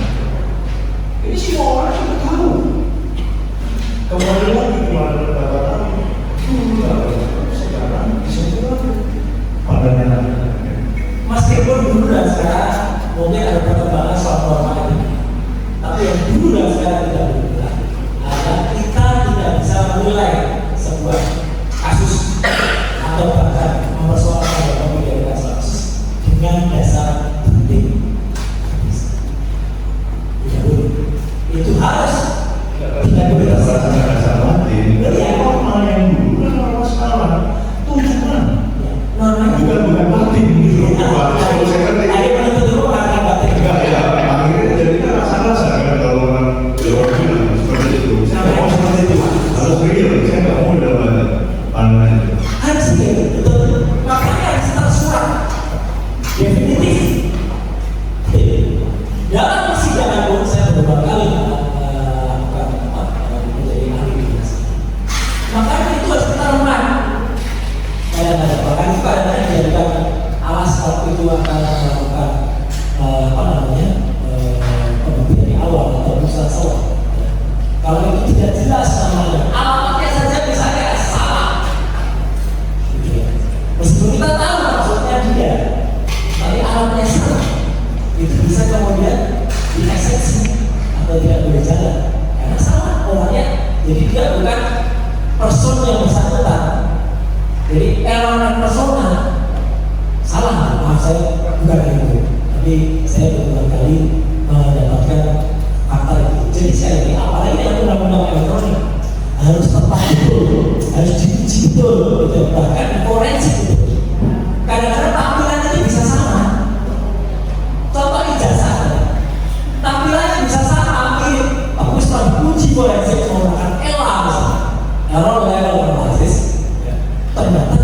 merasa nggak salah, ya normal yang dulu kan normal sekarang tujuan. Bukan batin gitu. Kalau saya kan enggak ya, akhirnya jadinya rasa-rasa kan kalau orang Jawa bilang seperti itu. Saya mau seperti itu, harus real. Saya nggak mau dalam pandangan itu. Harus real, betul. Makanya harus tersurat, definitif. Dalam persidangan pun saya beberapa kali menjadi ahli di sini. Makanya itu harus kita lemah. Bahkan itu ada yang dijadikan alas kalau itu akan melakukan pembuktian di awal atau pusat salah. Kalau itu tidak jelas namanya, alamatnya saja misalnya salah. Meskipun kita tahu maksudnya dia, tapi alamatnya salah, itu bisa kemudian dieksepsi atau tidak boleh jalan karena salah orangnya. Jadi dia bukan person yang bersangkutan. Jadi elemen personal salah, maaf saya bukan itu, tapi saya beberapa kali mendapatkan fakta itu. Jadi saya ini apalagi yang undang-undang elektronik harus tepat betul, harus diuji betul, gitu. Bahkan forensik itu. Kadang-kadang tampilan itu bisa sama. Contoh ijazah, tampilannya bisa sama, tapi setelah diuji forensik menggunakan ELA misalnya, error level analysis. Ternyata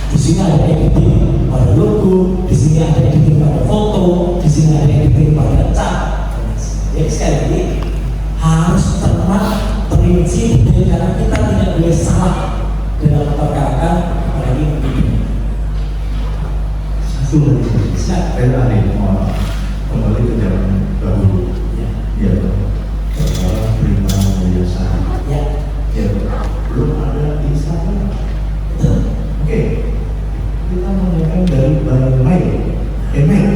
di sini ada editing pada logo, di sini ada editing pada foto, di sini ada editing pada cat. Jadi sekali lagi harus cermat, terinci, karena kita tidak boleh salah dalam perkarakan apalagi begini. Satu lagi, saya mau kembali ke zaman dahulu. Ya, perkara prima biasa. Ya, belum ada Instagram. Oke, kita menggunakan dari email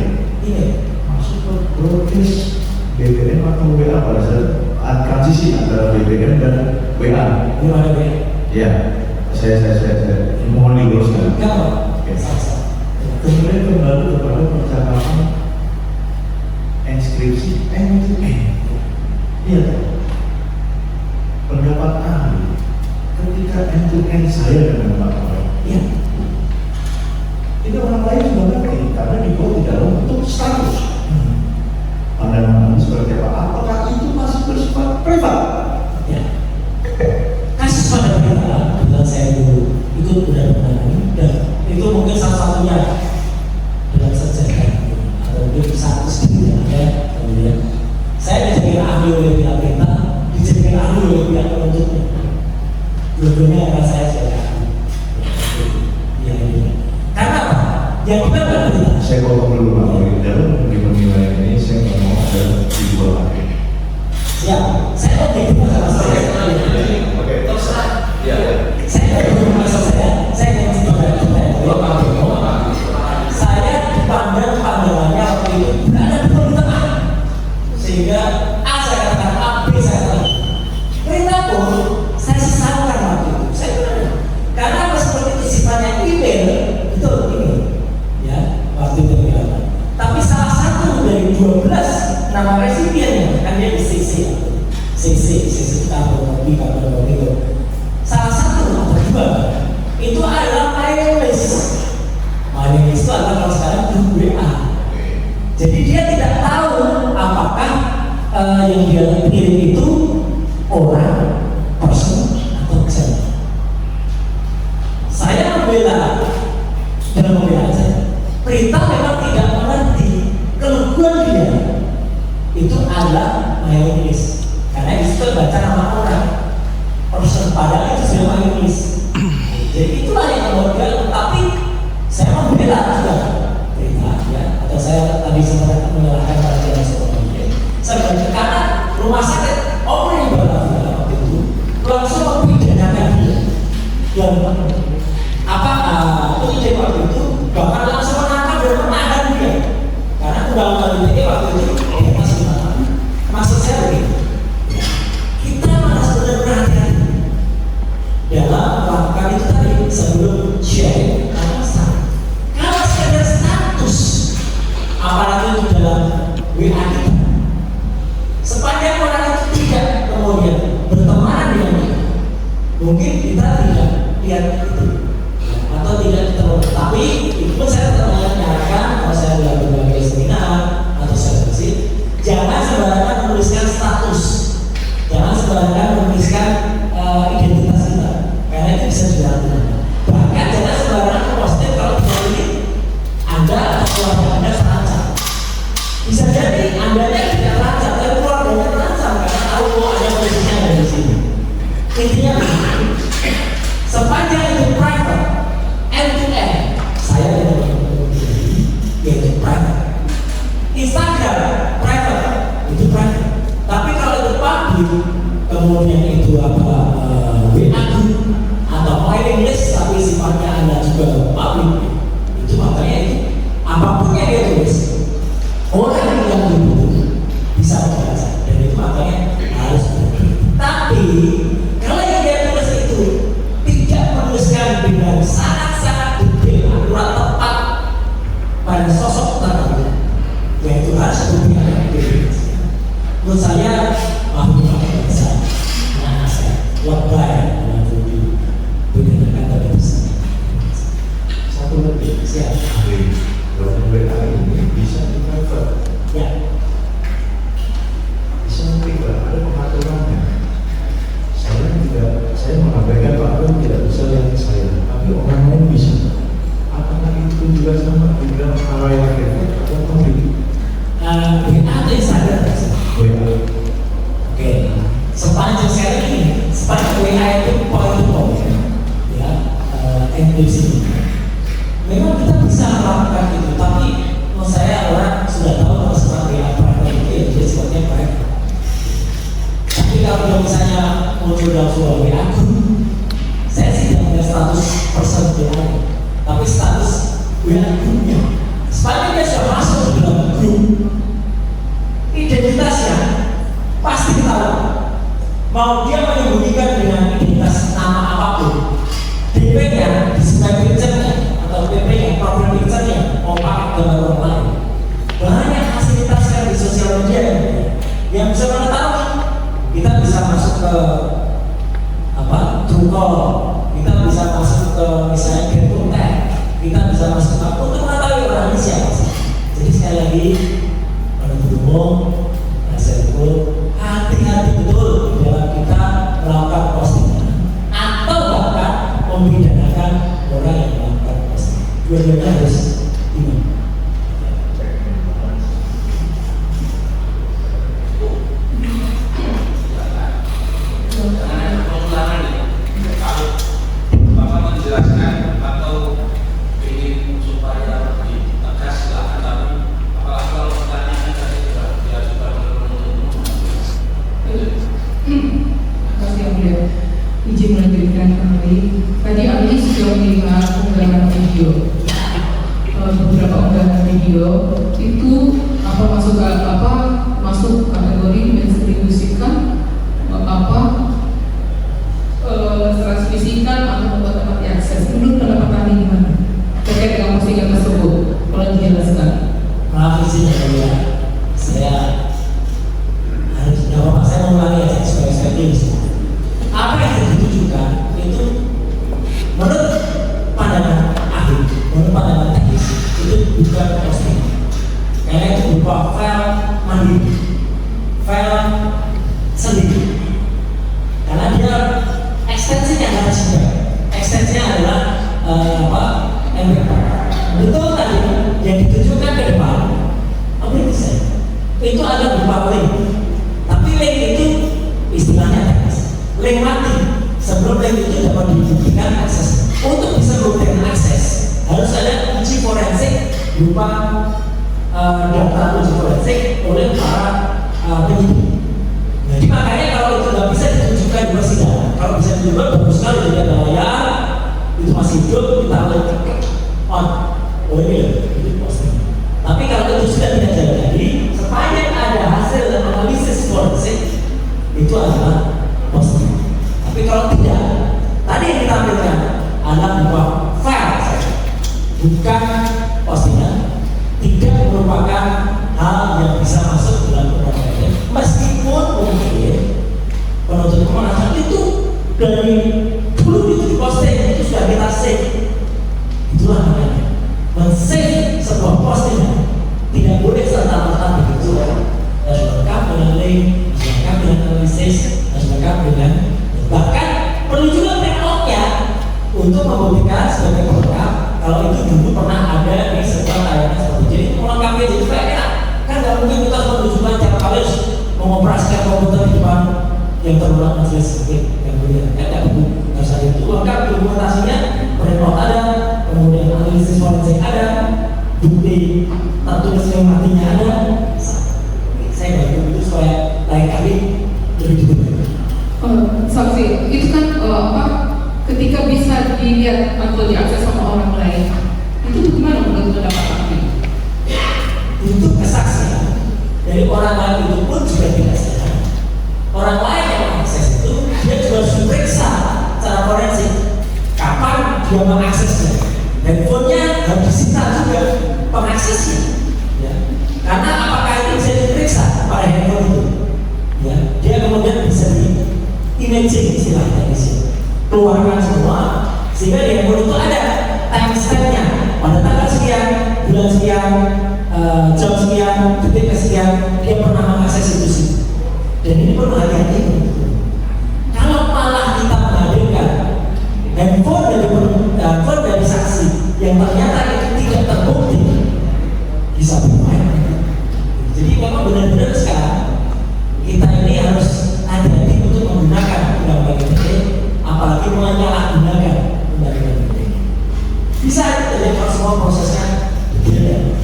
masuk ke broadcast BBM atau WA pada saat transisi antara BBM dan WA. Gimana WA? Ya, saya mohon diluruskan. Oke. Kemudian kembali kepada percakapan inskripsi end-to-end. Iya, pendapat ahli ketika end-to-end saya dengan Pak Roy. Iya. Itu orang lain juga ngerti karena dibuat di dalam bentuk status. Pandangan seperti apa? Apakah itu masih bersifat privat? Ya. Kasus pada kita saya dulu ikut menangani dan itu mungkin salah satunya dalam sejarah atau mungkin satu sendiri ada. Kemudian saya dijadikan ahli oleh pihak kita, dijadikan ahli oleh pihak penuntutnya. Dua-duanya era saya sebagai ahli. Karena apa? Yang kita berarti saya potong dulu Pak Roy. Dalam penilaian ini saya nggak mau ada di dua lagi. Ya, saya oke sama saya. Oke, terserah. Ya. Saya maksud saya ingin cerita saya dipandang pandangannya waktu itu berada di tengah, sehingga A saya katakan A, B saya katakan. Perintah pun saya sesalkan waktu itu. Saya benar, karena apa seperti itu sifatnya email itu ini, ya waktu itu bilang. Tapi salah satu dari 12 nama resipiennya kan dia di CC kabel itu. Salah satu atau dua itu adalah mailing list. Mailing list itu adalah kalau sekarang grup WA. Jadi dia tidak tahu apakah yang dia kirim itu orang, person atau channel. Saya membela saya. Perintah memang tidak mengerti kelebihan dia itu adalah mailing list. Karena di situ baca nama orang. Person padahal itu sudah mailing list. Jadi itulah yang kemudian, tapi saya membela juga perintah ya, atau saya tadi sempat menyalahkan pada jalan seperti sebenarnya karena rumah sakit yang Batavia waktu itu langsung mempidanakan dia yang penyidik waktu itu bahkan langsung menangkap dan menahan dia karena undang-undang ITE waktu itu dia masih maksud saya begini, kita sembarangan menuliskan identitas kita, karena itu bisa dilakukan. Bahkan jangan sembarangan memposting kalau tidak ingin Anda atau keluarga Anda terancam. Bisa jadi Anda tidak terancam, tapi keluarganya terancam karena tahu ada posisinya ada di sini. Intinya sepanjang itu private, end to end, saya tidak mengerti, yaitu private. Instagram private, itu private. Tapi kalau itu public, kemudian itu WA group atau mailing list, tapi sifatnya Anda juga public, itu makanya itu apapun yang dia tulis, orang yang dibutuhkan bisa membaca, dan itu makanya harus berhenti. Tapi kalau yang dia tulis itu tidak menuliskan dengan sangat-sangat detail, akurat, tepat pada sosok tertentu, yaitu harus berpihak kepada menurut saya mahal bahasa anak saya lebay untuk dibedakan dari besar. Satu lebih siap. Kalau WA ini bisa di private, Ya, bisa tidak ada pengaturannya. Saya mengabaikan Pak Agung tidak bisa lihat saya, tapi orang lain bisa. Apakah itu juga sama dengan hal yang lain atau publik? WA atau Instagram? WA. Oke, sepanjang saya ini, sepanjang WA itu point-to-point, ya, enkripsi. Memang kita bisa melakukan itu, tapi menurut saya orang sudah tahu kalau seperti apa itu ya, jadi sifatnya private. Tapi kalau misalnya muncul dalam sebuah WA group, saya sih tidak punya status person WA, tapi status WA grupnya. Sepanjang dia sudah masuk ke dalam grup, identitasnya pasti tahu. Mau dia menyembunyikan dengan identitas nama apapun, DP-nya, display picture-nya, atau PP-nya, profile picture-nya, mau pakai gambar orang lain. Banyak fasilitas di sosial media yang bisa mengetahui. Kita bisa masuk ke Truecall, kita bisa masuk ke misalnya Get Contact, kita bisa masuk ke untuk mengetahui orang ini siapa sih. Jadi sekali lagi penuntut umum, penasihat hukum, hati-hati betul dalam kita melakukan postingan atau bahkan memidanakan orang yang melakukan postingan. Dua-duanya harus imbang. Bapak menjelaskan atau ingin supaya lebih tegas silakan, tapi apalagi kalau pertanyaan tadi sudah diajukan oleh penuntut umum. Kasih yang mulia, izin melanjutkan kembali. Tadi ahli sudah melihat unggahan video, beberapa unggahan video itu masuk kategori mendistribusikan transmisikan atau membuat tempat diakses. Menurut pendapat kami gimana terkait dengan postingan tersebut? Kalau dijelaskan. Maaf izin ya, saya harus jawab. Saya mengulangi aja supaya saya tulis. Apa yang ditujukan itu menurut pandangan ahli, menurut pandangan teknis itu bukan postingan, karena itu berupa file mandiri, file sendiri, karena dia ekstensinya adalah juga, ekstensinya adalah MP4. Betul tadi yang ditujukan ke depan, apa itu saya? Itu ada berupa link, tapi link itu istilahnya teknis, link mati. Sebelum link itu dapat dibuktikan akses, untuk bisa membuktikan akses harus ada uji forensik berupa data uji forensik oleh para penyidik. Jadi makanya kalau itu nggak bisa ditunjukkan di persidangan, kalau bisa ditunjukkan bagus sekali, jadi ada layar itu masih hidup, kita klik on, oh ini posting. Tapi kalau itu sudah tidak jadi lagi, sepanjang ada hasil analisis forensik itu adalah posting. Tapi kalau tidak, tadi yang ditampilkan adalah berupa file saja, bukan postingan, tidak merupakan hal yang bisa masuk dalam pengadilan. Meskipun mungkin penuntut umum itu dari dulu itu diposting, itu sudah kita save. Itulah namanya men-save sebuah postingan. Tidak boleh serta-merta begitu. Harus lengkap dengan link, harus lengkap dengan analisis, harus lengkap yang terulang masih sedikit yang mulia. Ada buku harus ada itu lengkap, dokumentasinya, report ada, kemudian analisis forensik ada, bukti tertulis yang matinya ada. Saya bantu itu supaya lain kali lebih detail. Saksi itu kan ketika bisa dilihat atau diakses sama orang lain, itu bagaimana menurut pendapat ahli? Untuk kesaksian dari orang lain itu pun juga tidak sehat. Orang lain yang mengakses itu dia juga harus diperiksa secara forensik kapan dia mengaksesnya. Handphonenya harus disita juga pengaksesnya, ya. Karena apakah itu bisa diperiksa pada handphone itu, ya. Dia kemudian bisa di imaging istilahnya di sini, keluarkan semua sehingga di handphone itu ada timestampnya pada tanggal sekian, bulan sekian, jam sekian, detik sekian dia pernah mengakses itu sih. Dan ini perlu hati-hati. Kalau malah kita menghadirkan handphone dari saksi yang ternyata itu tidak terbukti, bisa bermain. Jadi memang benar-benar sekarang kita ini harus hati-hati untuk menggunakan undang-undang ITE, apalagi menyalahgunakan undang-undang ITE. Bisa terjadi kalau semua prosesnya berbeda.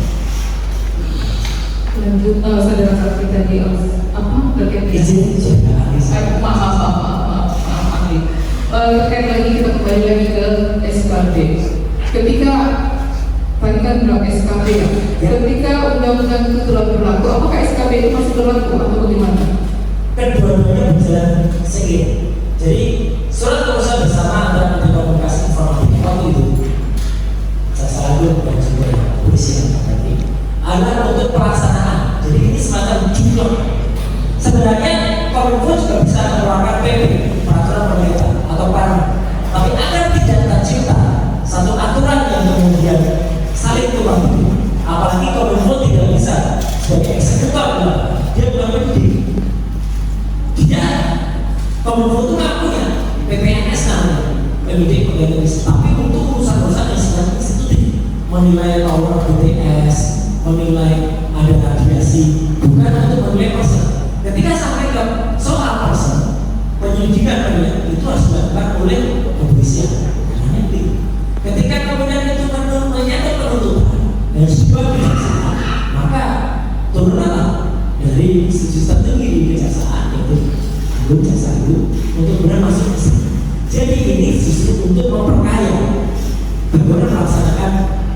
Lanjut, saudara saksi tadi terkait Izin maaf ahli. Terkait lagi kita kembali lagi ke SKB. Ketika tadi kan bilang SKB ya. Ketika undang-undang itu telah berlaku, apakah SKB itu masih berlaku atau bagaimana? Kedua-duanya berjalan seiring. Jadi surat keputusan bersama antara Menteri Komunikasi Informatika waktu itu saya selalu dan juga polisi adalah untuk pelaksanaan. Jadi ini semacam jumlah. Sebenarnya Kominfo juga bisa mengeluarkan PP, peraturan pemerintah atau permen. Tapi agar tidak tercipta satu aturan yang kemudian saling tumpang tindih. Apalagi Kominfo tidak bisa sebagai eksekutor, dia bukan penyidik. Dia Kominfo itu nggak punya PPNS namanya, penyidik pegawai negeri. Tapi untuk urusan-urusan yang sifatnya institusi, menilai tower BTS, menilai ada radiasi, bukan untuk menilai person. Ketika sampai ke soal person, penyelidikan penilaian itu harus dilakukan oleh kepolisian. Ketika kemudian itu menyangkut penuntutan dan sebuah kejaksaan, maka turunlah dari institusi tertinggi di kejaksaan yaitu jaksa agung untuk benar masuk ke sini. Jadi ini justru untuk memperkaya bagaimana melaksanakan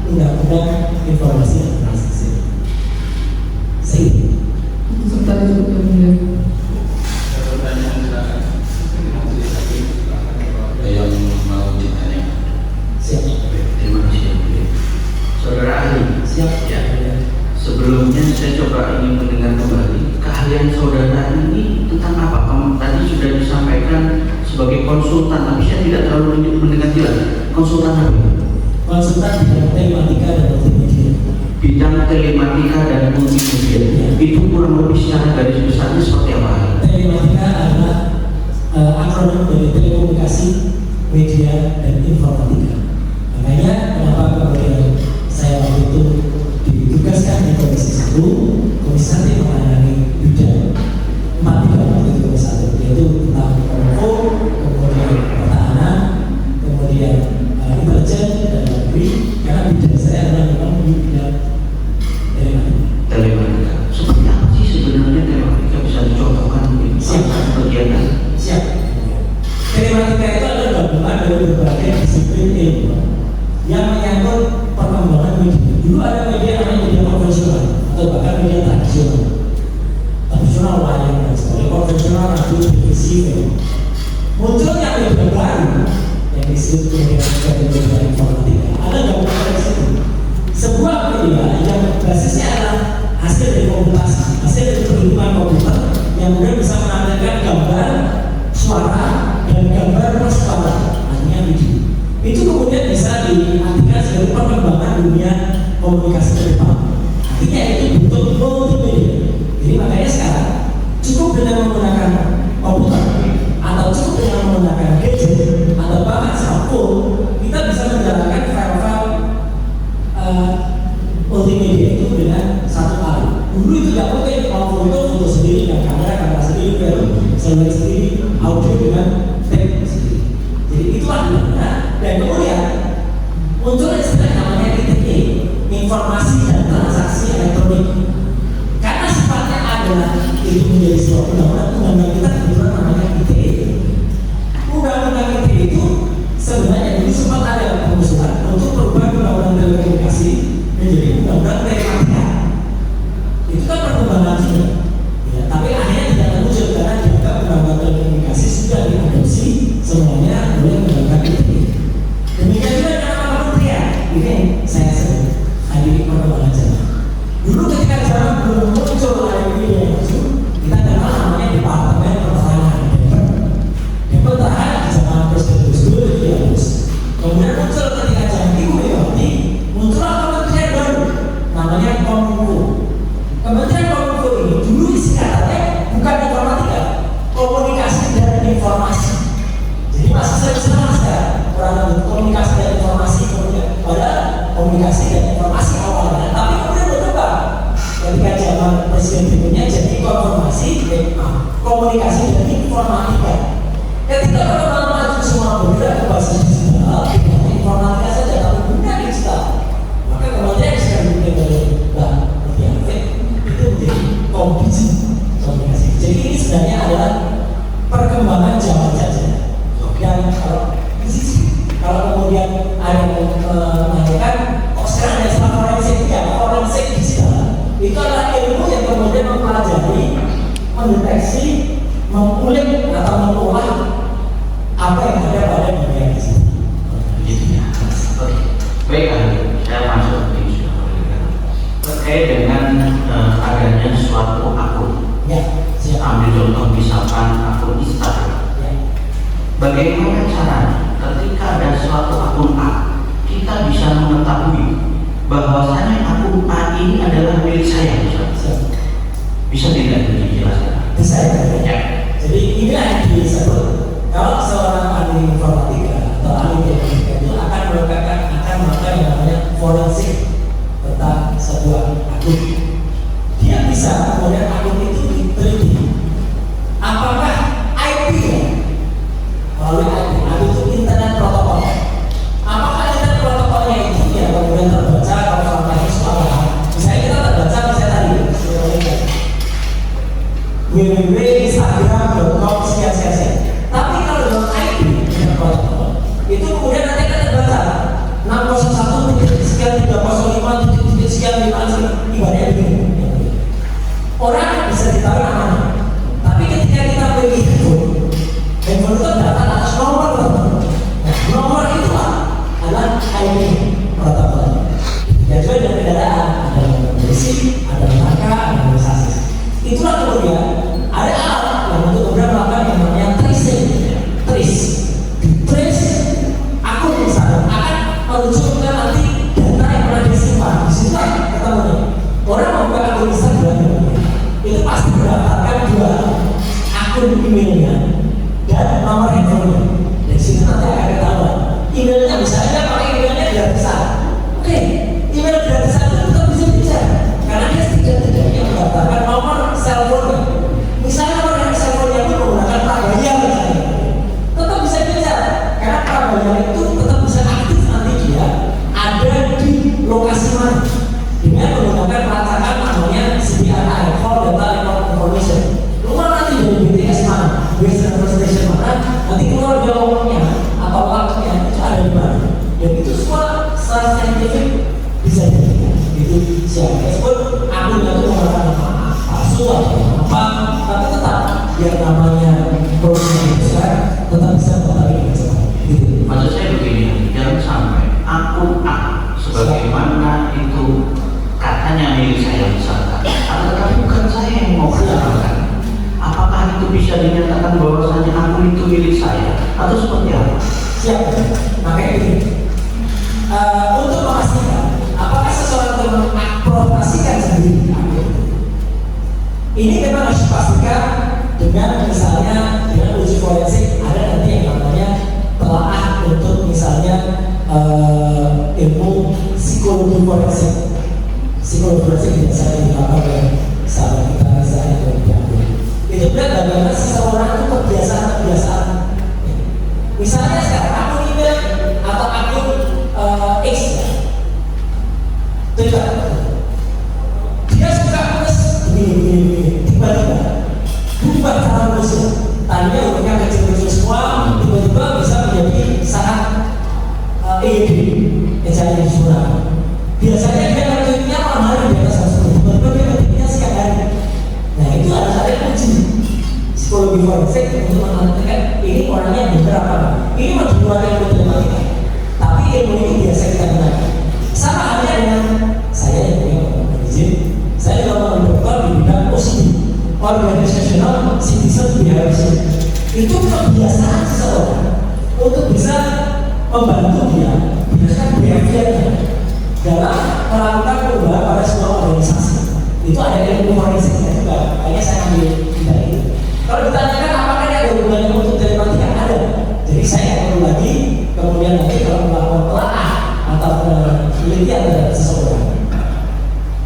undang-undang informasi dan transaksi. Sehingga Serta juga kemudian Pertanyaan silakan. Yang mau ditanya. siap. Terima kasih. Saudara ahli, Siap. ya. Sebelumnya saya coba ingin mendengar kembali keahlian saudara ini tentang apa? Tadi sudah disampaikan sebagai konsultan, tapi saya tidak terlalu mendengar jelas. Konsultan apa? Konsultan bidang telematika dan multimedia. Bidang telematika dan multimedia. Itu kurang lebih secara garis besarnya seperti apa? Telematika adalah akronim dari telekomunikasi, media, dan informatika. Makanya kenapa kemudian saya waktu itu ditugaskan di Komisi 1, Komisi 1 menangani bidang 4 waktu itu Komisi 1, yaitu tentang Kominfo, kemudian pertahanan, kemudian intelijen dan negeri. Karena bidang saya adalah memang di bidang Telematika. Seperti apa sih sebenarnya telematika, bisa dicontohkan mungkin? Siap. Kegiatan. Siap. Telematika itu adalah gabungan dari berbagai disiplin ilmu yang menyangkut perkembangan media. Dulu ada media namanya media konvensional atau bahkan media tradisional wayang dan sebagainya, konvensional, radio, televisi, film. Munculnya media baru yang disebut media informatika. Ada gabungan dari situ. Sebuah media yang basisnya adalah hasil dari komputasi, hasil dari perhitungan komputer yang kemudian bisa menampilkan gambar, suara, dan gambar plus suara, artinya video. Itu kemudian bisa diartikan sebagai perkembangan dunia komunikasi ke depan. Artinya itu bentuk multimedia. Jadi makanya sekarang cukup dengan menggunakan komputer atau cukup dengan menggunakan gadget atau bahkan smartphone, kita bisa menjalankan file-file multimedia itu dengan satu kali. Dulu itu tidak mungkin, kalau foto sendiri dan kamera sendiri baru seluler sendiri, audio dengan tape sendiri. Jadi itulah dulunya. Dan kemudian muncul istilah namanya ITE, informasi dan transaksi elektronik. Karena sifatnya adalah itu menjadi sebuah undang-undang kita kebetulan namanya ITE. Undang-undang ITE itu sebenarnya dulu sempat ada pengusulan untuk perubahan undang-undang telekomunikasi menjadi undang-undang telematika. Itu kan perkembangan juga. Ya, tapi akhirnya tidak terwujud karena dianggap undang-undang telekomunikasi sudah diadopsi semuanya oleh undang-undang ITE. Demikian juga dengan kementerian. Ini saya sebut hadiri perkembangan zaman. Dulu ketika zaman belum muncul ITE yang maksud, kita kenal namanya Departemen Pertahanan. Pertahanan di zaman Presiden Gus Dur itu diurus. Kemudian muncul ketika zaman Ibu Megawati, muncullah kementerian baru namanya Kominfo. Kementerian Kominfo ini dulu singkatannya bukan informatika, komunikasi dan informasi. Jadi masih sering saya orang komunikasi dan informasi kemudian pada komunikasi dan informasi awalnya, tapi kemudian berubah ketika zaman Presiden berikutnya jadi komunikasi dan informatika. Ketika perkembangan maju semua bergerak ke basis digital, tidak informatika saja, tapi dunia digital. Maka kemudian yang sekarang dimiliki oleh Mbak Mutia itu menjadi komunikasi. Jadi ini sebenarnya adalah perkembangan zaman saja. Dan kalau kemudian ada yang menanyakan, kok sekarang ada istilah forensik? Ya, forensik digital itu adalah ilmu yang kemudian mempelajari, mendeteksi, mengulik atau mengolah apa yang ada pada dunia digital. Oke, baik, saya masuk ke isu terkait dengan adanya suatu akun. Ya, ambil contoh misalkan akun Instagram. Ya. Bagaimana caranya ketika ada suatu akun A, kita bisa mengetahui bahwasanya akun A ini adalah milik saya, bisa tidak dijelaskan? Bisa ya. Jadi inilah yang disebut kalau seorang ahli informatika atau ahli teknik itu akan melakukan yang namanya forensik tentang sebuah akun. Dia bisa kemudian akun itu diteliti. Apakah IP-nya melalui IP itu internet protokol? Apakah internet protokolnya itu ya kemudian terbaca kalau itu soal misalnya kita terbaca misalnya tadi www.instagram.com sekian. Tapi kalau dengan IP internet protokol itu kemudian nanti akan terbaca 601 sekian 305 sekian ibaratnya begini. Orang bisa ditaruh namanya. Tapi ketika kita beli handphone itu data atas nomor. Nah, nomor itulah adalah IP protokol. Dan juga dengan kendaraan ada nomor polisi, ada neraka, ada nomor sasis. Itulah kemudian ada alat yang untuk kemudian melakukan yang namanya tracing, trace akun misalnya akan menunjukkan nanti data yang pernah disimpan. Di situ ketemu orang membuka akun Instagram itu pasti berdasarkan dua akun emailnya dan nomor handphonenya. Dari situ nanti akan ketahuan emailnya misalnya pakai emailnya gratisan. Oke, email gratisan itu tetap bisa bicara karena dia tidak mendaftarkan nomor cellphone-nya. Misalnya nomor cellphone-nya itu menggunakan prabayar misalnya, tetap bisa bicara karena prabayar itu tetap bisa aktif nanti dia ada di lokasi mana dengan menggunakan pelacakan namanya CDRI, Call Data Record Information. Rumah nanti dari BTS mana, Base Transfer Station mana, nanti keluar jawabannya atau laknya itu ada di mana. Dan itu semua secara saintifik bisa dilihat. Itu siapa? Meskipun akunnya itu menggunakan nama palsu atau apa, tapi tetap yang namanya prosesnya besar tetap bisa mengetahui dengan gitu. Maksud saya begini, jangan sampai akun A sebagaimana itu katanya milik saya misalkan, tetapi bukan saya yang mau gunakan. Apakah itu bisa dinyatakan bahwasanya akun itu milik saya atau seperti apa? Siap. Makanya ini untuk memastikan apakah seseorang itu mengaprobasikan sendiri akun ini memang harus dipastikan dengan misalnya dengan uji forensik. Ada nanti yang namanya telaah untuk misalnya ilmu psikologi forensik. Psikologi forensik tidak saya dilakukan oleh sahabat kita saya itu benar bagaimana seseorang itu forensik untuk menentukan ini orangnya benar apa enggak. Ini menjualkan matematika, tapi ilmu ini biasa kita gunakan. Sama halnya dengan saya yang punya izin, saya juga dokter di bidang OCD, organizational citizen behavior. Itu kebiasaan seseorang untuk bisa membantu dia berdasarkan behaviornya dalam melakukan perubahan pada sebuah organisasi. Itu ada ilmu forensiknya juga, makanya saya ambil bidang itu. Kalau ditanyakan apakah ada hubungannya untuk telematika, ada. Jadi saya perlu lagi, kemudian nanti kalau melakukan telaah atau penelitian terhadap seseorang,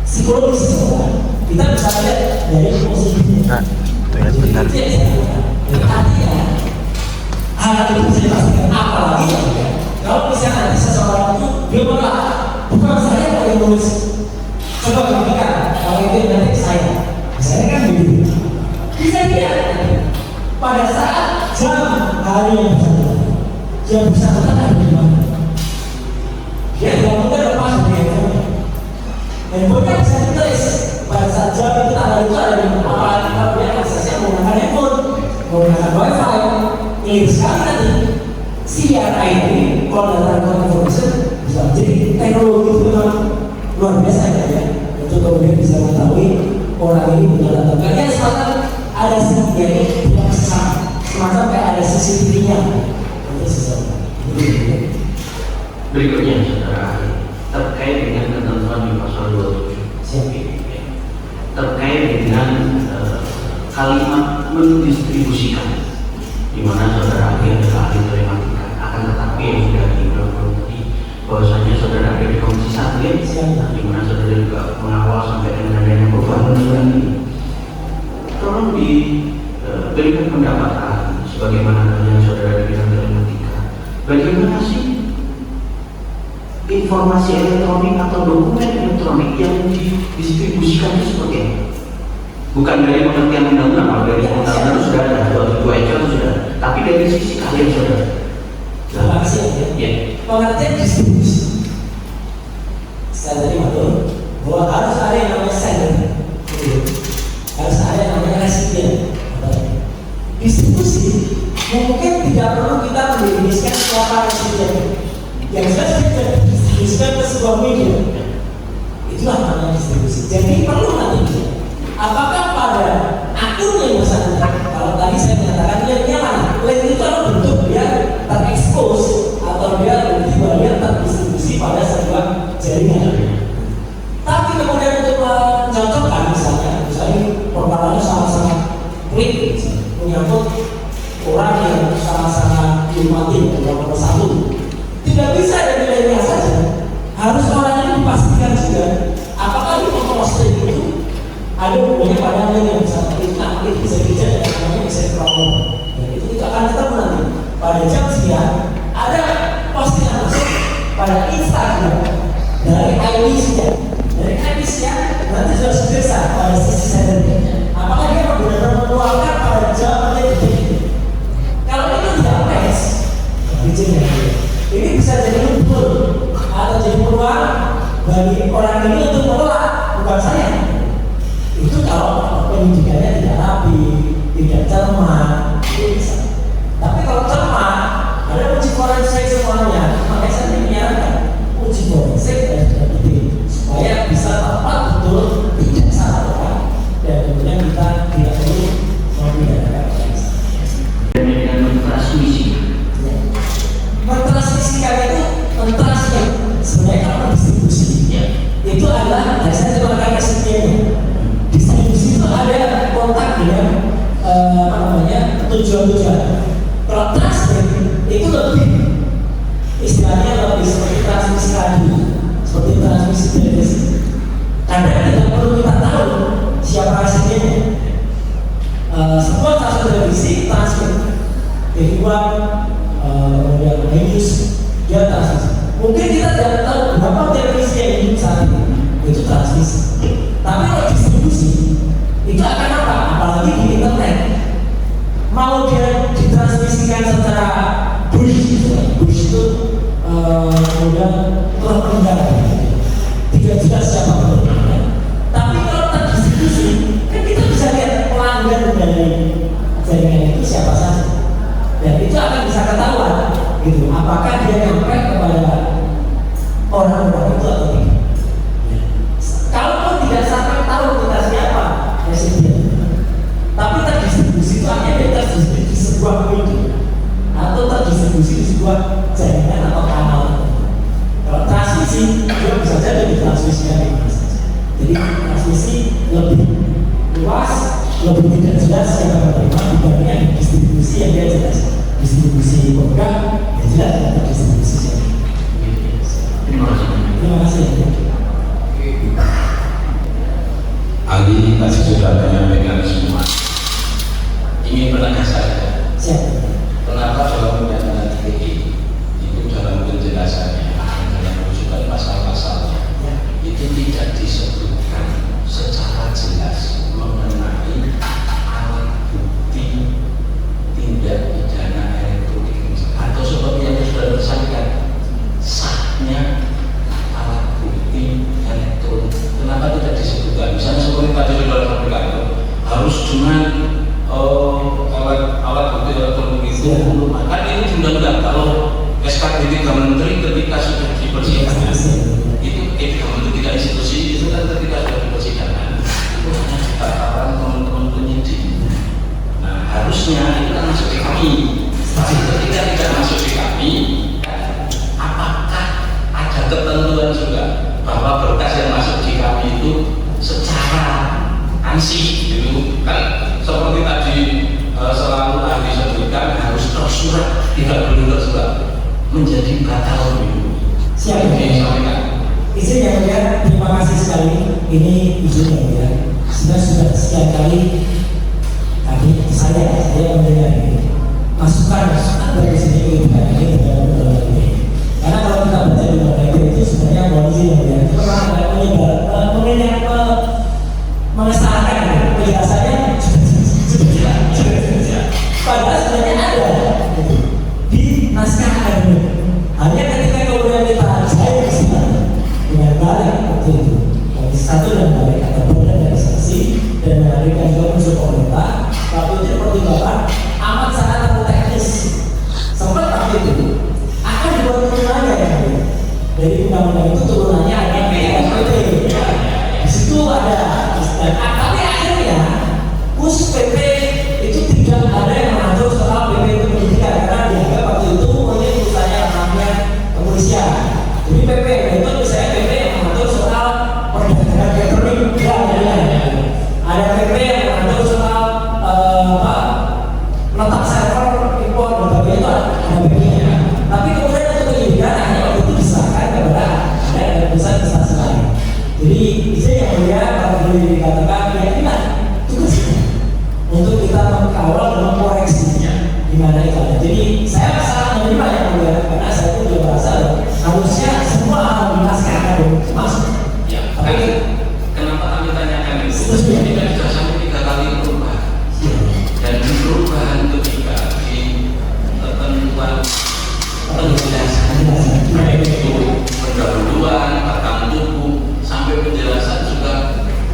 psikologi seseorang, kita bisa lihat dari posisinya. Bentar. Jadi artinya hal itu bisa dipastikan, apalagi kalau misalnya nanti seseorang itu dia menolak, bukan saya yang menulis. Coba buktikan, kalau itu nanti saya kan begitu. Bisa lihat pada saat jam hari yang bersangkutan ada di mana. Dia tidak mungkin lepas dari handphone. Handphonenya bisa ditulis pada saat jam itu tanggal itu ada di mana. Apalagi kalau dia aksesnya menggunakan handphone, menggunakan wifi, ini sekali nanti CRID, Coordinator Information, bisa menjadi teknologi itu memang luar biasa ya, untuk kemudian bisa mengetahui orang ini benar atau enggak. Yang selatan ada sedikit tidak semacam kayak ada CCTV-nya untuk seseorang. Berikutnya saudara terkait dengan ketentuan di pasal 27 terkait dengan kalimat mendistribusikan, di mana saudara ahli adalah ahli telematika, akan tetapi yang sudah dibilang tadi bahwasanya saudara ada di komisi 1 ya, di mana saudara juga mengawal sampai dengan adanya perubahan undang ini. Tolong diberikan pendapat sebagaimana yang saudara di bidang telematika. Bagaimana sih informasi elektronik atau dokumen elektronik yang didistribusikan itu seperti apa? Bukan dari pengertian undang-undang, kalau dari undang-undang itu sudah ada, 27 itu sudah, tapi dari sisi kalian saudara. Terima kasih ya. Pengertian distribusi. Saya tadi betul bahwa harus ada yang namanya sender, harus ada yang namanya resipien. Distribusi mungkin tidak perlu kita mendefinisikan siapa resipien. Yang jelas kita distribusikan ke sebuah media. Itulah namanya distribusi. Jadi perlu nanti apakah pada akun yang bersangkutan, kalau tadi saya menyatakan linknya mana? Link itu adalah bentuk dia terekspos atau dia tiba-tiba terdistribusi pada sebuah jaringan. Tapi kemudian untuk mencocokkan misalnya perkaraannya sama-sama klik menyangkut orang yang sama-sama diumatin nomor 1, tidak bisa dari lainnya saja. Harus orang ini dipastikan juga apakah di posting itu ada hubungannya pada link yang bisa itu bisa dijadikan namanya bisa dipromote. Dan itu akan ketemu nanti pada jam sekian ada postingan masuk pada Instagram dari ID sekian. Dari ID sekian nanti sudah selesai pada sisi sendernya. Apakah dia benar-benar mengeluarkan pada jam itu? Kalau itu tidak match, izinnya ini bisa jadi luput atau jadi peluang bagi orang ini untuk menolak, bukan saya. Itu kalau pendidikannya tidak rapi, tidak cermat, itu bisa. Tapi kalau cermat, ada uji forensik semuanya. Makanya saya menyarankan uji forensik dan penting supaya bisa tepat betul, tidak salah orang, dan kemudian kita tidak perlu memidanakan forensik. Dan dengan mentransmisi. Mentransmisikan itu mentransmisikan sebenarnya kalau distribusi itu adalah saya terangkan resipiennya. Distribusi itu ada kontak dengan tujuan-tujuan. Kalau transmit itu lebih istilahnya lebih seperti transmisi radio, seperti transmisi televisi. Karena tidak perlu kita tahu siapa resipiennya. Semua stasiun televisi transmit. Jadi kemudian news dia transmisi. Mungkin kita tidak tahu berapa televisi yang hidup saat ini itu transmisi. Tapi kalau distribusi itu akan apa? Apalagi di internet. Mau dia ditransmisikan secara push itu kemudian terpendam, tidak jelas siapa bentuknya. Tapi kalau terdistribusi kan kita bisa lihat pelanggan dari jaringan itu siapa saja, dan itu akan bisa ketahuan gitu, apakah dia nyampe kepada orang-orang itu atau tidak. Kalaupun tidak sampai tahu kita siapa, ya sedih. Tapi terdistribusi itu artinya dia terdistribusi di sebuah media atau terdistribusi di sebuah jaringan atau kanal. Kalau transmisi, dia bisa saja ditransmisikan di mana saja. Jadi transmisi lebih luas, lebih tidak jelas yang menerima dibandingkan distribusi yang dia jelas. Distribusi program, ya jelas ada distribusi siapa. Terima kasih. Ali tadi sudah menyampaikan semua. Ingin bertanya saja. Siapa? Kenapa dalam undang-undang TPI itu dalam penjelasannya dalam rujukan pasal-pasalnya itu tidak disebutkan secara jelas mengenai alat bukti tindak pidana elektronik atau seperti yang sudah disampaikan sahnya alat bukti elektronik. Kenapa tidak disebutkan? Misalnya seperti tadi sudah disampaikan harus dengan alat bukti elektronik itu kan ini undang-undang. Kalau SKB 3 Menteri ketika sudah dipersiapkan itu ketika Menteri 3 institusi itu kan ketika sudah dipersiapkan itu hanya dikatakan teman-teman penyidik. Nah harusnya itu kan masuk di kami. Tapi ketika tidak masuk di kami, apakah ada ketentuan juga bahwa berkas yang masuk di kami itu secara ansih gitu kan, seperti tadi selalu ahli sebutkan harus tersurat, tidak boleh tersurat menjadi batal dulu. Siap. Disampaikan. Izin yang mulia, terima kasih sekali. Ini izin yang mulia. Sudah sekian kali tadi saya mendengar ini masukan dari sini bukan ini dalam ini. Karena kalau kita baca di undang-undang itu sebenarnya polisi yang mulia itu pernah mengesahkan penjelasannya padahal sebenarnya ada di naskah akademik. Hanya ketika kemudian kita saya bisa dengan balik waktu itu komisi 1 dan balik atau badan dari saksi dan menghadirkan juga unsur pemerintah, waktu itu pertimbangan amat sangat teknis. Sempat waktu itu akan dibuat turunannya ya, dari undang-undang itu turunannya ada PSPP. Di situ ada dan tapi akhirnya khusus PP itu tidak ada yang mengatur soal PP itu pendidikan karena dianggap waktu itu ini urusannya namanya kepolisian. Jadi PP itu misalnya PP yang mengatur soal perdagangan elektronik, ya. Ada PP yang mengatur soal letak server impor dan sebagainya itu ada PP-nya. Tapi kemudian untuk pendidikan hanya waktu itu diserahkan kepada ada pusat instansi lain. Jadi bisa yang mulia kalau boleh dikatakan ya inilah tugasnya untuk kita mengkawal dan mengkoreksinya di mana itu ada. Jadi saya sangat menerima yang mulia karena saya pun juga merasa harusnya semua naskah akademik masuk. Ya, tapi kenapa kami tanyakan itu? Kita sudah sampai 3 kali perubahan dan perubahan ketika di ketentuan penjelasan baik itu pendahuluan, batang tubuh sampai penjelasan juga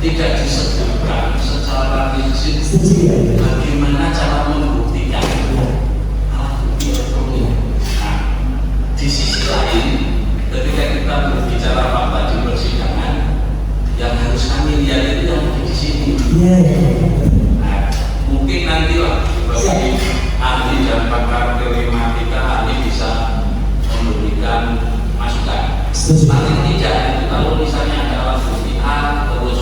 tidak disebutkan secara rinci bagaimana cara membuktikan alat bukti elektronik. Nah, di sisi lain, ketika kita berbicara fakta di persidangan, yang harus kami lihat itu yang di sini. Nah, mungkin nantilah bagi ahli dan pakar telematika ahli bisa memberikan masukan. Paling tidak kalau misalnya ada alat bukti A terus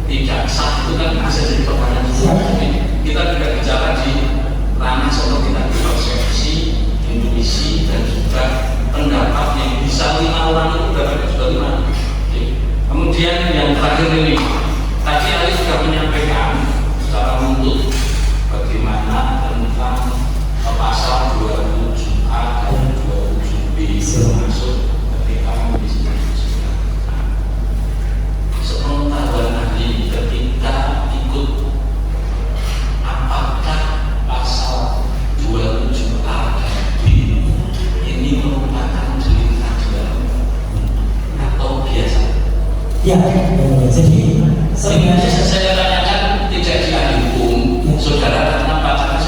tidak sah itu kan bisa jadi pertanyaan. Kita tidak bicara di ranah seperti tadi persepsi, intuisi dan juga pendapat yang bisa 5 orang itu berarti sudah 5. Kemudian yang terakhir ini tadi Ali sudah menyampaikan secara runtut bagaimana tentang pasal 27A dan 27B termasuk ketika mendistribusikan. Sepengetahuan ahli ketika ikut apakah pasal 27A dan B ini merupakan delik aduan atau biasa? Ya, jadi sebenarnya saya tanyakan tidak di ahli hukum, saudara karena pacarnya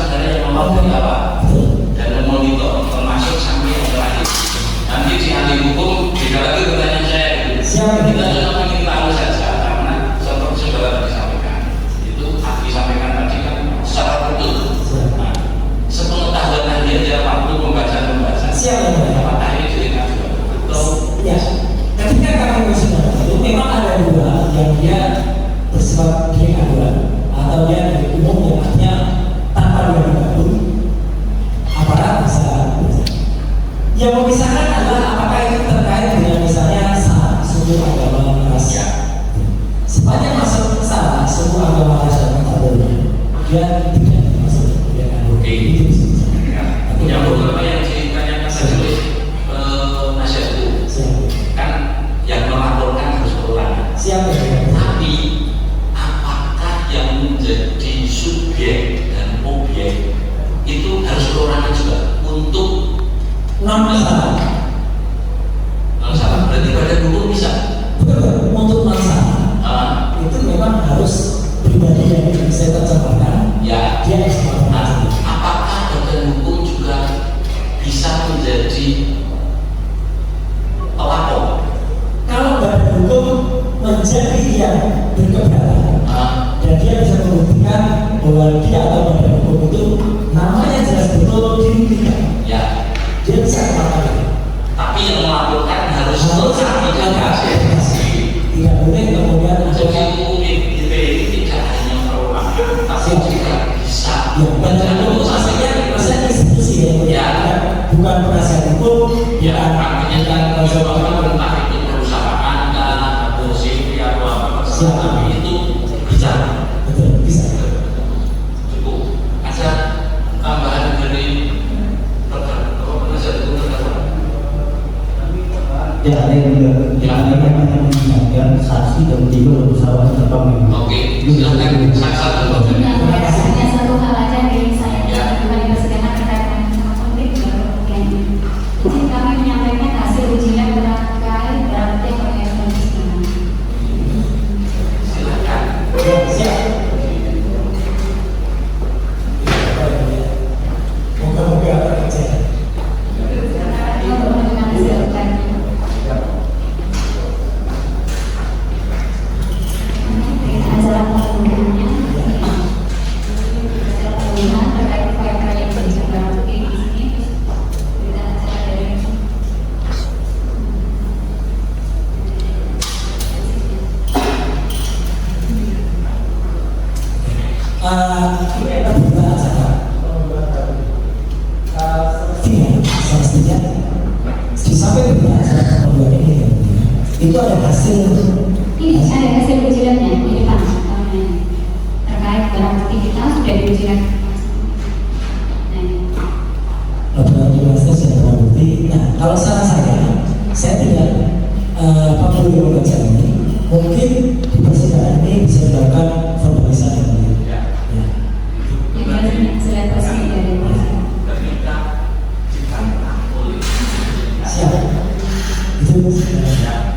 Oke. Itu bisa. Yang beberapa yang ditanyakan tadi oleh nasihatku kan yang melaporkan harus perorangan. Siapa ya? Tapi apakah yang menjadi subjek dan objek itu harus perorangan juga untuk Non masalah. salah? Berarti badan hukum bisa. Betul, untuk masalah itu memang harus pribadi yang saya terjemahkan. Ya. Dia harus melakukan. Apakah badan hukum juga bisa menjadi pelapor? Kalau badan hukum menjadi yang berkeberatan dan dia bisa membuktikan bahwa dia atau badan hukum itu namanya jelas betul dibuktikan, Ya. dia bisa melakukan itu. Tapi yang melaporkan harus sertifikasi. Tidak boleh kemudian Jadi hukum IPB ini tidak hanya perorangan, tapi juga bisa. ya badan hukum maksudnya institusi ya, bukan penasihat hukum, Ya, bukan artinya kan entah itu perusahaan atau CV atau apa tapi itu bisa. betul bisa. Cukup. Ada tambahan dari penasihat hukum terdakwa. Ya, ada yang mengingatkan saksi dan juga usahawan terbang. Oke, silakan satu. Hanya satu hal aja yang saya lakukan di persidangan terkait dengan konflik kemudian kami menyampaikan hasil uji lab terkait berarti yang berkaitan dengan persidangan. Silakan. Ya, siap. Moga-moga terpercaya. Untuk menentukan hasil labnya. Acara pembunuhannya, acara pembunuhan terkait proyek-proyek yang bisa berarti di sini, berita acara dari Ini ada berita acara. Semestinya di samping berita acara pembunuhan ini itu ada hasil. ini ada hasil uji labnya di depan terkait barang bukti kita sudah diuji lab. Laporan jelasnya sudah terbukti. Nah, kalau saran saya tidak perlu membaca ini. Mungkin di persidangan ini bisa dilakukan formalisasi kembali. Ya. Ya. Ini hasil resmi dari polisi. Ketika dibantah oleh Siap. Itu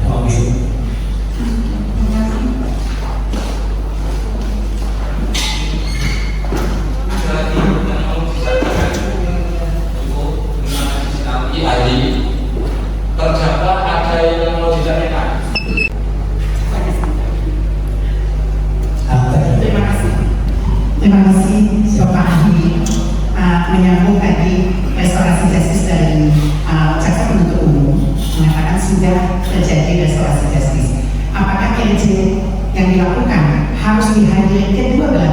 komisi. ada lagi yang mau disampaikan. Cukup. Terima kasih sekali ahli. Terdakwa ada yang mau ditanyakan? Terima kasih. Terima kasih Bapak Ahli menyambung tadi restorasi justice dari jaksa penuntut umum mengatakan sudah terjadi restorasi justice. Apakah KJ yang dilakukan harus dihadirkan kedua belah